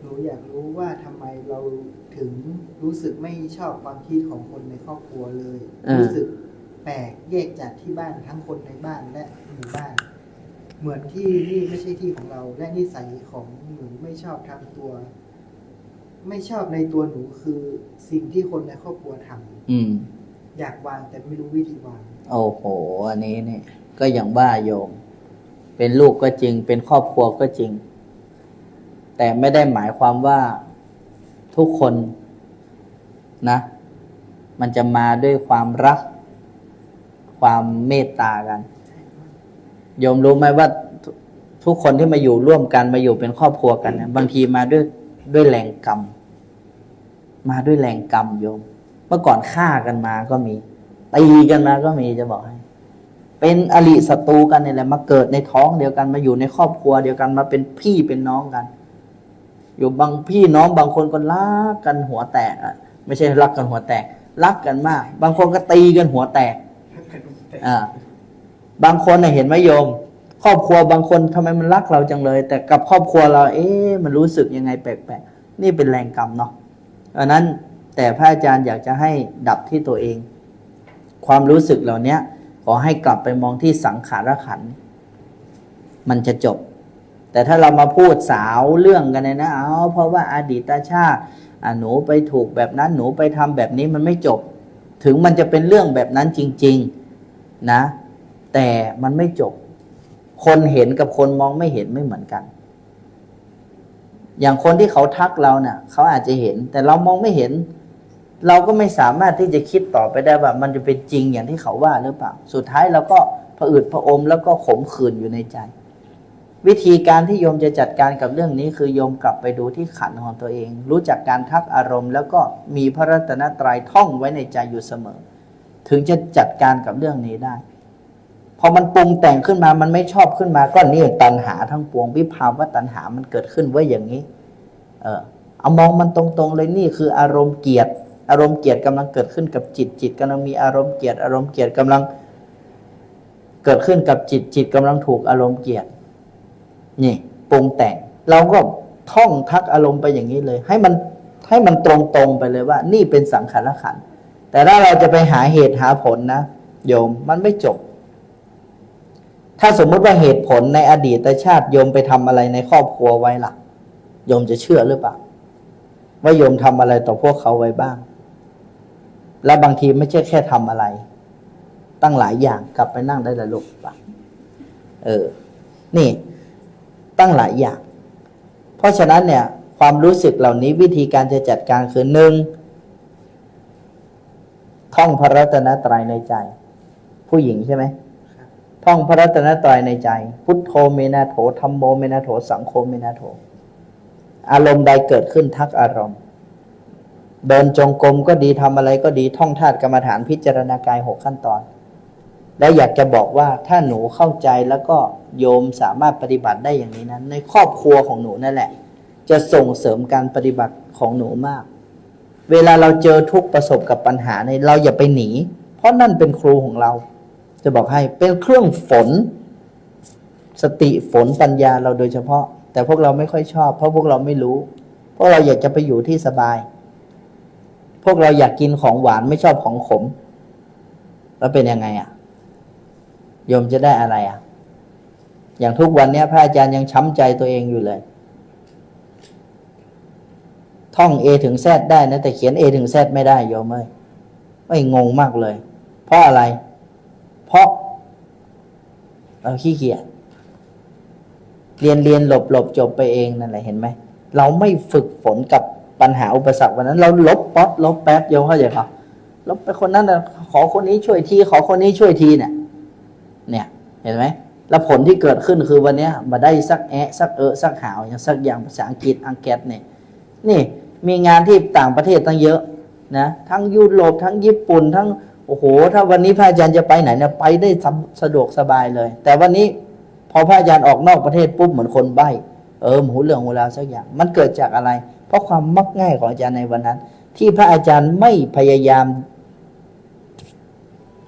หนูอยากรู้ว่าทำไมเราถึงรู้สึกไม่ชอบความคิดของคนในครอบครัวเลยรู้สึกแปลกแยกจากที่บ้านทั้งคนในบ้านและหมู่บ้านเหมือนที่นี่ไม่ใช่ที่ของเราและนิสัยของหนูไม่ชอบทำตัว ไม่ชอบในตัวหนูคือสิ่งที่คนในครอบครัวทำอยากวางแต่ไม่รู้วิธีวางโอ้โหอันนี้เนี่ยก็อย่างบ้าโยมเป็นลูกก็จริงเป็นครอบครัวก็จริงแต่ไม่ได้หมายความว่าทุกคนนะมันจะมาด้วยความรักความเมตตากันโยมรู้ไหมว่าทุกคนที่มาอยู่ร่วมกันมาอยู่เป็นครอบครัวกันนะบางทีมาด้วยแรงกรรมมาด้วยแรงกรรมโยมเมื่อก่อนฆ่ากันมาก็มีตีกันมาก็มีจะบอกให้เป็นอริศัตรูกันนี่แหละมาเกิดในท้องเดียวกันมาอยู่ในครอบครัวเดียวกันมาเป็นพี่เป็นน้องกันอยู่บางพี่น้องบางคนก็รักกันหัวแตกอ่ะไม่ใช่รักกันหัวแตกรักกันมากบางคนก็ตีกันหัวแตกบางคนเห็นไหมโยมครอบครัวบางคนทำไมมันรักเราจังเลยแต่กับครอบครัวเรามันรู้สึกยังไงแปลกๆนี่เป็นแรงกรรมเนาะอันนั้นแต่พระอาจารย์อยากจะให้ดับที่ตัวเองความรู้สึกเหล่านี้ขอให้กลับไปมองที่สังขารขันธ์มันจะจบแต่ถ้าเรามาพูดสาวเรื่องกันเนี่ยนะเพราะว่าอดีตชาติหนูไปถูกแบบนั้นหนูไปทำแบบนี้มันไม่จบถึงมันจะเป็นเรื่องแบบนั้นจริงๆนะแต่มันไม่จบคนเห็นกับคนมองไม่เห็นไม่เหมือนกันอย่างคนที่เขาทักเราเนี่ยเขาอาจจะเห็นแต่เรามองไม่เห็นเราก็ไม่สามารถที่จะคิดต่อไปได้ว่ามันจะเป็นจริงอย่างที่เขาว่าหรือเปล่าสุดท้ายเราก็ผะอืดผะอมแล้วก็ขมขื่นอยู่ในใจวิธีการที่โยมจะจัดการกับเรื่องนี้คือโยมกลับไปดูที่ขันธ์ของตัวเองรู้จักการทักอารมณ์แล้วก็มีพระรัตนตรัยท่องไว้ในใจอยู่เสมอถึงจะจัดการกับเรื่องนี้ได้พอมันปรุงแต่งขึ้นมามันไม่ชอบขึ้นมาก็นี่ตัณหาทั้งปวงวิภาวะตัณหามันเกิดขึ้นไว้อย่างนี้เอามองมันตรงๆเลยนี่คืออารมณ์เกลียดอารมณ์เกลียดกำลังเกิดขึ้นกับจิตกำลังมีอารมณ์เกลียดอารมณ์เกลียดกำลังเกิดขึ้นกับจิตกำลังถูกอารมณ์เกลียดนี่ปรุงแต่งเราก็ท่องทักอารมณ์ไปอย่างนี้เลยให้มันตรงๆไปเลยว่านี่เป็นสังขารขันธ์แต่ถ้าเราจะไปหาเหตุหาผลนะโยมมันไม่จบถ้าสมมติว่าเหตุผลในอดีตชาติโยมไปทำอะไรในครอบครัวไว้ล่ะโยมจะเชื่อหรือเปล่าว่าโยมทำอะไรต่อพวกเขาไว้บ้างและบางทีไม่ใช่แค่ทำอะไรตั้งหลายอย่างกลับไปนั่งได้ละลูกป่ะนี่ตั้งหลายอย่างเพราะฉะนั้นเนี่ยความรู้สึกเหล่านี้วิธีการจะจัดการคือ 1. ท่องพระรัตนตรัยในใจผู้หญิงใช่ไหมท่องพระรัตนตรัยในใจพุทโธเมนะโถธัมโมเมนะโถสังโฆเมนะโถอารมณ์ใดเกิดขึ้นทักอารมณ์เดินจงกรมก็ดีทำอะไรก็ดีท่องธาตุกรรมฐานพิจารณากาย6ขั้นตอนและอยากจะบอกว่าถ้าหนูเข้าใจแล้วก็โยมสามารถปฏิบัติได้อย่างนี้นั้นในครอบครัวของหนูนั่นแหละจะส่งเสริมการปฏิบัติของหนูมากเวลาเราเจอทุกข์ประสบกับปัญหาในเราอย่าไปหนีเพราะนั่นเป็นครูของเราจะบอกให้เป็นเครื่องฝนสติฝนปัญญาเราโดยเฉพาะแต่พวกเราไม่ค่อยชอบเพราะพวกเราไม่รู้พวกเราอยากจะไปอยู่ที่สบายพวกเราอยากกินของหวานไม่ชอบของขมแล้วเป็นยังไงโยมจะได้อะไรอย่างทุกวันนี้พระอาจารย์ยังช้ำใจตัวเองอยู่เลยท่อง A ถึง Z ได้นะแต่เขียน A ถึง Z ไม่ได้โยมไม่งงมากเลยเพราะอะไรเพราะเราขี้เกียจเรียนหลบจบไปเองนั่นแหละเห็นไหมเราไม่ฝึกฝนกับปัญหาอุปสรรควันนั้นเราลบป๊อตลบแป๊บโยมเข้าใจครับลบไปคนนั้นขอคนนี้ช่วยทีขอคนนี้ช่วยทีเนี่ยเห็นไหมแล้วผลที่เกิดขึ้นคือวันนี้มาได้สักสักสักหาวอย่างสักอย่างภาษาอังกฤษอังกฤษเนี่ยนี่มีงานที่ต่างประเทศตั้งเยอะนะทั้งยุโรปทั้งญี่ปุ่นทั้ง โอ้โหถ้าวันนี้พระอาจารย์จะไปไหนเนี่ยไปได้สะดวกสบายเลย แต่วันนี้พอพระอาจารย์ออกนอกประเทศปุ๊บเหมือนคนใบ้หูเรื่องเวลาสักอย่างมันเกิดจากอะไร เพราะความมักง่ายของอาจารย์ในวันนั้น ที่พระอาจารย์ไม่พยายาม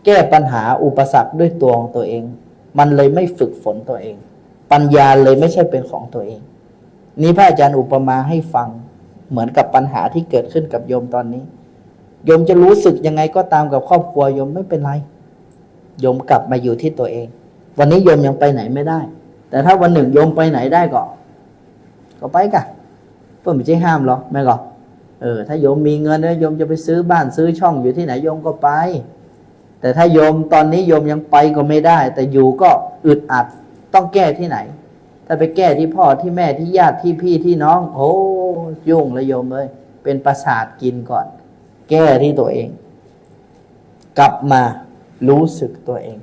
แก้ปัญหาอุปสรรคด้วยตัวของตัวเอง มันเลยไม่ฝึกฝนตัวเอง ปัญญาเลยไม่ใช่เป็นของตัวเองนี่พระอาจารย์อุปมาให้ฟังเหมือนกับปัญหาที่เกิดขึ้นกับโยมตอนนี้โยมจะรู้สึกยังไงก็ตามกับครอบครัวโยมไม่เป็นไรโยมกลับมาอยู่ที่ตัวเองวันนี้โยมยังไปไหนไม่ได้แต่ถ้าวันหนึ่งโยมไปไหนได้ก็ไปกันเพื่อไม่ใช่ห้ามหรอกแม่ก็ถ้าโยมมีเงินแล้วโยมจะไปซื้อบ้านซื้อช่องอยู่ที่ไหนโยมก็ไปแต่ถ้าโยมตอนนี้โยมยังไปก็ไม่ได้แต่อยู่ก็อึดอัดต้องแก้ที่ไหนถ้าไปแก้ที่พ่อที่แม่ที่ญาติที่พี่ที่น้องโอ้ยุ่งเลยโยมเลยเป็นประสาทกินก่อนแก้ที่ตัวเองกลับมารู้สึกตัวเอง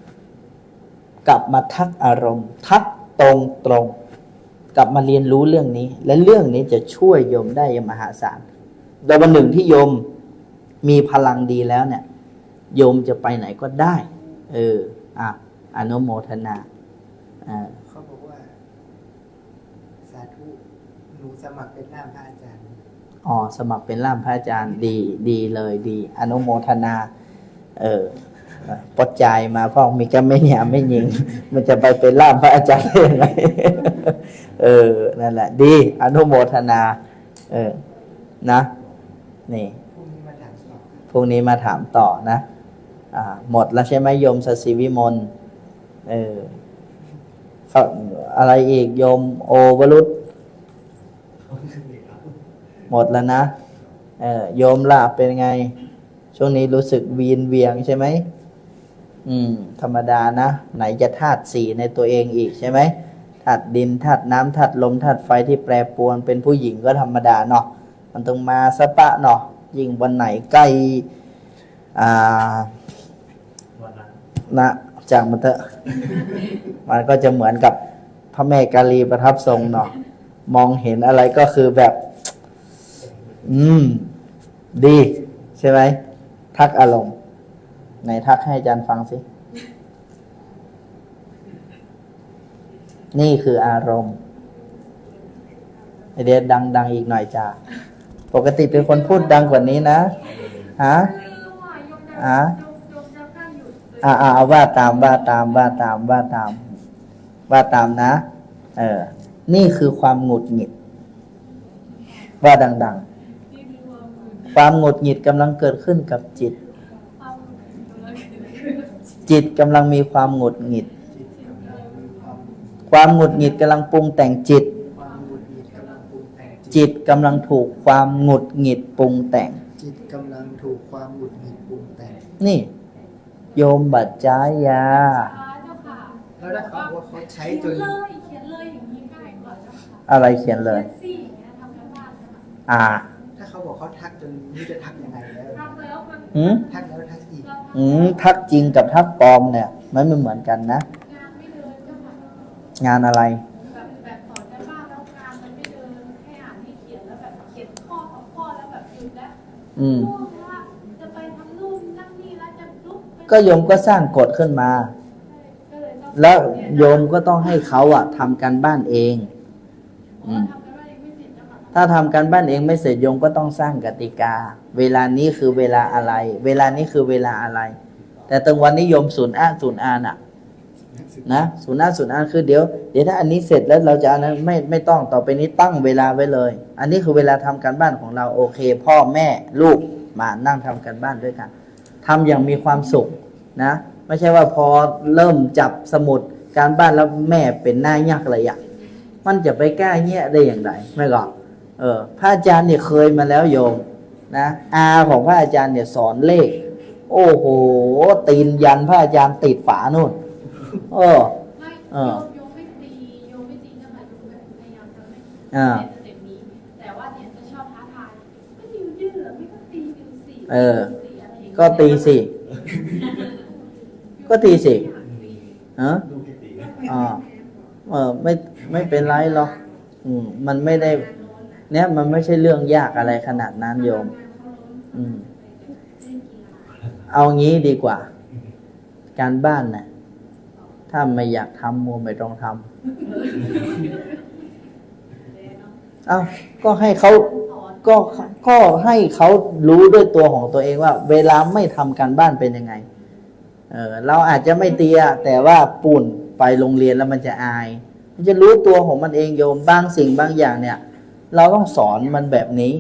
กลับมาทักอารมณ์ทักตรงกลับมาเรียนรู้เรื่องนี้และเรื่องนี้จะช่วยโยมได้อย่างมหาศาลแต่วันหนึ่งที่โยมมีพลังดีแล้วเนี่ยโยมจะไปไหนก็ได้อนุโมทนาเขาบอกว่าสาธุหนูสมัครเป็นล่ามพระอาจารย์สมัครเป็นล่ามพระอาจารย์ดีเลยดีอนุโมทนาปดใจมาพ่อมีก็ไม่หยาไม่ยิงมันจะไปเป็นล่ามพระอาจารย์ได้ยังไงนั่นแหละดีอนุโมทนานะนี่พรุ่งนี้มาถามต่อนะหมดแล้วใช่ไหมโยมศศิวิมลอะไรอีกโยมโอวรุตหมดแล้วนะโยมล่ะเป็นไงช่วงนี้รู้สึกเวียงใช่ไหมธรรมดานะไหนจะธาตุสี่ในตัวเองอีกใช่ไหมธาตุดินธาตุน้ำธาตุลมธาตุไฟที่แปรปรวนเป็นผู้หญิงก็ธรรมดาเนาะมันต้องมาสปะเนาะยิ่งวันไหนใกล้นะจากมันเถอะมันก็จะเหมือนกับพระแม่กาลีประทับทรงเนาะมองเห็นอะไรก็คือแบบดีใช่ไหมทักอารมณ์ไหนทักให้อาจารย์ฟังสินี่คืออารมณ์เดี๋ยวดังอีกหน่อยจ้าปกติเป็นคนพูดดังกว่านี้นะเอาว่าตามนะนี่คือความหงุดหงิดว่าดังๆความหงุดหงิดกำลังเกิดขึ้นกับจิตกำลังมีความหงุดหงิดความหงุดหงิดกำลังปรุงแต่งจิตกำลังถูกความหงุดหงิดปรุงแต่งนี่โยมบัจจายาแล้วถ้าเขาว่าเขาใช้จนเขียนเลยอย่างนี้ง่ายกว่าเจ้าค่ะอะไรเขียนเลยถ้าเขาบอกเขาทักจนนี่จะทักยังไงแล้วทักแล้วทักอีกทักจริงกับทักปลอมเนี่ยมันไม่เหมือนกันนะงานไม่เดินเจ้าค่ะงานอะไรแบบสอนกันบ้านแล้วงานมันไม่เดินให้อ่านให้เขียนแล้วแบบเขียนข้อต่อข้อแล้วแบบหยุดแล้วว่าจะไปทำนู่นนั่งนี่แล้วจะลุกก็โยมก็สร้างกฎขึ้นมาแล้วโยมก็ต้องให้เขาทำการบ้านเองถ้าทำการบ้านเองไม่เสร็จโยมก็ต้องสร้างกติกาเวลานี้คือเวลาอะไรเวลานี้คือเวลาอะไรแต่ตรงวันนี้โยมศูนย์อาน่ะนะศูนย์อาคือเดี๋ยวถ้าอันนี้เสร็จแล้วเราจะอันนั้นไม่ต้องต่อไปนี้ตั้งเวลาไว้เลยอันนี้คือเวลาทำการบ้านของเราโอเคพ่อแม่ลูกมานั่งทำการบ้านด้วยกันทำอย่างมีความสุขนะไม่ใช่ว่าพอเริ่มจับสมุดการบ้านแล้วแม่เป็นหน้ายักเลยมันจะไปกล้าเงี้ยได้อย่างไรไม่ก่อนพระอาจารย์เนี่ยเคยมาแล้วโยมนะอาของพระอาจารย์เนี่ยสอนเลขโอ้โหตีนยันพระอาจารย์ติดฝานู่นโยไม่ตีนะคะโยพยายามจะไม่สเต็ปนี้แต่ว่าเนี่ยจะชอบท้าทายไม่ตียืดไม่ก็ตีสี่ก็ตีสิไม่เป็นไรหรอกมันไม่ได้เนี่ยมันไม่ใช่เรื่องยากอะไรขนาดนั้นโยม เอางี้ดีกว่า การบ้านนะถ้าไม่อยากทำมัวไม่ต้องทำเอาก็ให้เขาก็ให้เขารู้ด้วยตัวของตัวเองว่า เวลาไม่ทำการบ้านเป็นยังไงเราอาจจะไม่เตียแต่ว่าปุ่นไปโรงเรียนแล้วมันจะอายมันจะรู้ตัวของมันเองโยมบางสิ่งบางอย่างเนี่ย เราต้องสอนมันแบบนี้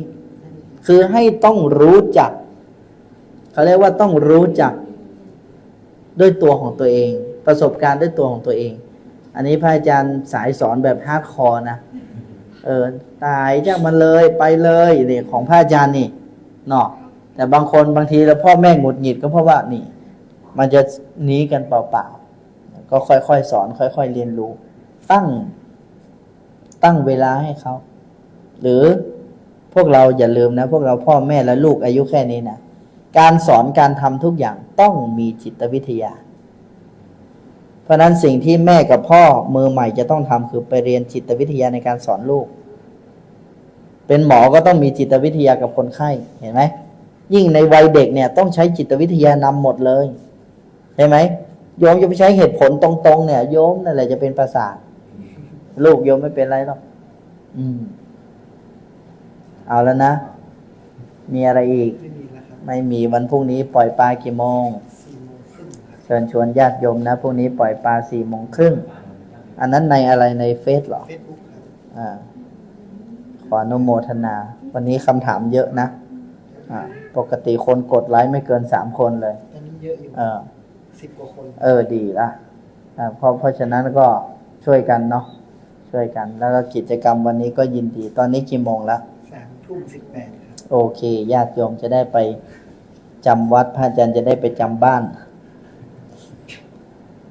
คือให้ต้องรู้จักเขาเรียกว่าต้องรู้จักด้วยตัวของตัวเองประสบการณ์ด้วยตัวของตัวเองอันนี้พระอาจารย์สายสอนแบบฮาร์ดคอร์นะตายจากมันเลยไปเลยนี่ของพระอาจารย์นี่เนาะแต่บางคนบางทีแล้วพ่อแม่หงุดหงิดก็เพราะว่านี่มันจะหนีกันเปล่าๆก็ค่อยๆสอนค่อยๆเรียนรู้ตั้งเวลาให้เขาหรือพวกเราอย่าลืมนะพวกเราพ่อแม่และลูกอายุแค่นี้นะการสอนการทำทุกอย่างต้องมีจิตวิทยาเพราะนั้นสิ่งที่แม่กับพ่อมือใหม่จะต้องทำคือไปเรียนจิตวิทยาในการสอนลูกเป็นหมอก็ต้องมีจิตวิทยากับคนไข้เห็นไหมยิ่งในวัยเด็กเนี่ยต้องใช้จิตวิทยานำหมดเลยใช่ไหมโยมจะไปใช้เหตุผลตรงๆเนี่ยโยมนั่นแหละจะเป็นประสาทลูกโยมไม่เป็นไรหรอกเอาแล้วนะมีอะไรอีกไม่มีแล้วครับ ไม่มีวันพรุ่งนี้ปล่อยปลากี่โมง 4:30 เชิญชวนญาติโยมนะพรุ่งนี้ปล่อยปลา4:30อันนั้นในอะไรในเฟซหรอ Facebook ครับ ขออนุโมทนา วันนี้คำถามเยอะนะปกติคนกดไลค์ไม่เกิน3 คนเลย ตอนนี้เยอะอยู่10 กว่าคน ดีละเพราะฉะนั้นก็ช่วยกันเนาะช่วยกันแล้วก็กิจกรรมวันนี้ก็ยินดีตอนนี้กี่โมงแล้ว 3:18 ครับ โอเคญาติโยมจะได้ไปจำวัดพระอาจารย์จะได้ไปจำบ้าน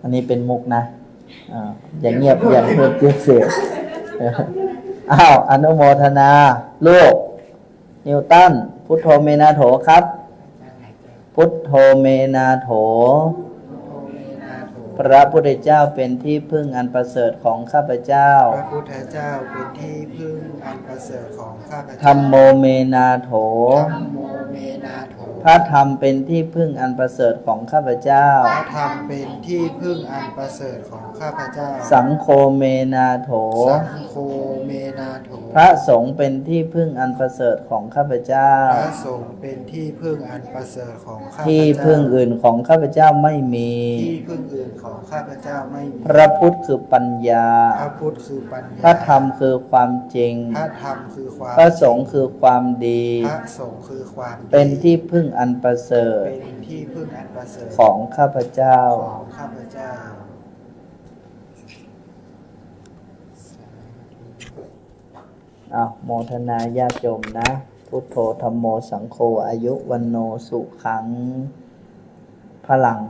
อันนี้เป็นมุกนะอย่างเงียบอย่างเงียบเสียอนุโมทนาลูกนิวตันพุทโธเมนาโถครับพุทโธเมนาโถพระพุทธเจ้าเป็นที่พึ่งอันประเสริฐของข้าพเจ้าพระพุทธเจ้าเป็นที่พึ่งอันประเสริฐของข้าพเจ้าธัมโมเมนาโถธัมโมเมนาโถพระธรรมเป็นที่พึ่งอันประเสริฐของข้าพเจ้าพระธรรมเป็นที่พึ่งอันประเสริฐของข้าพเจ้าสังโฆเมนาโถสังโฆเมนาโถพระสงฆ์เป็นที่พึ่งอันประเสริฐของข้าพเจ้าพระสงฆ์เป็นที่พึ่งอันประเสริฐของข้าพเจ้าที่พึ่งอื่นของข้าพเจ้าไม่มีที่พึ่งอื่นของข้าพเจ้าไม่มีพระพุทธคือปัญญาพระพุทธคือปัญญาพระธรรมคือความจริงพระธรรมคือความพระสงฆ์คือความดีพระสงฆ์คือความดีเป็นที่พึ่งอันประเสริฐเป็นที่พึ่งอันประเสริฐของข้าพเจ้าของข้าพเจ้าโมทนาญาติโยมนะพุทโธธัมโมสังโฆอายุวันโนสุขังพลัง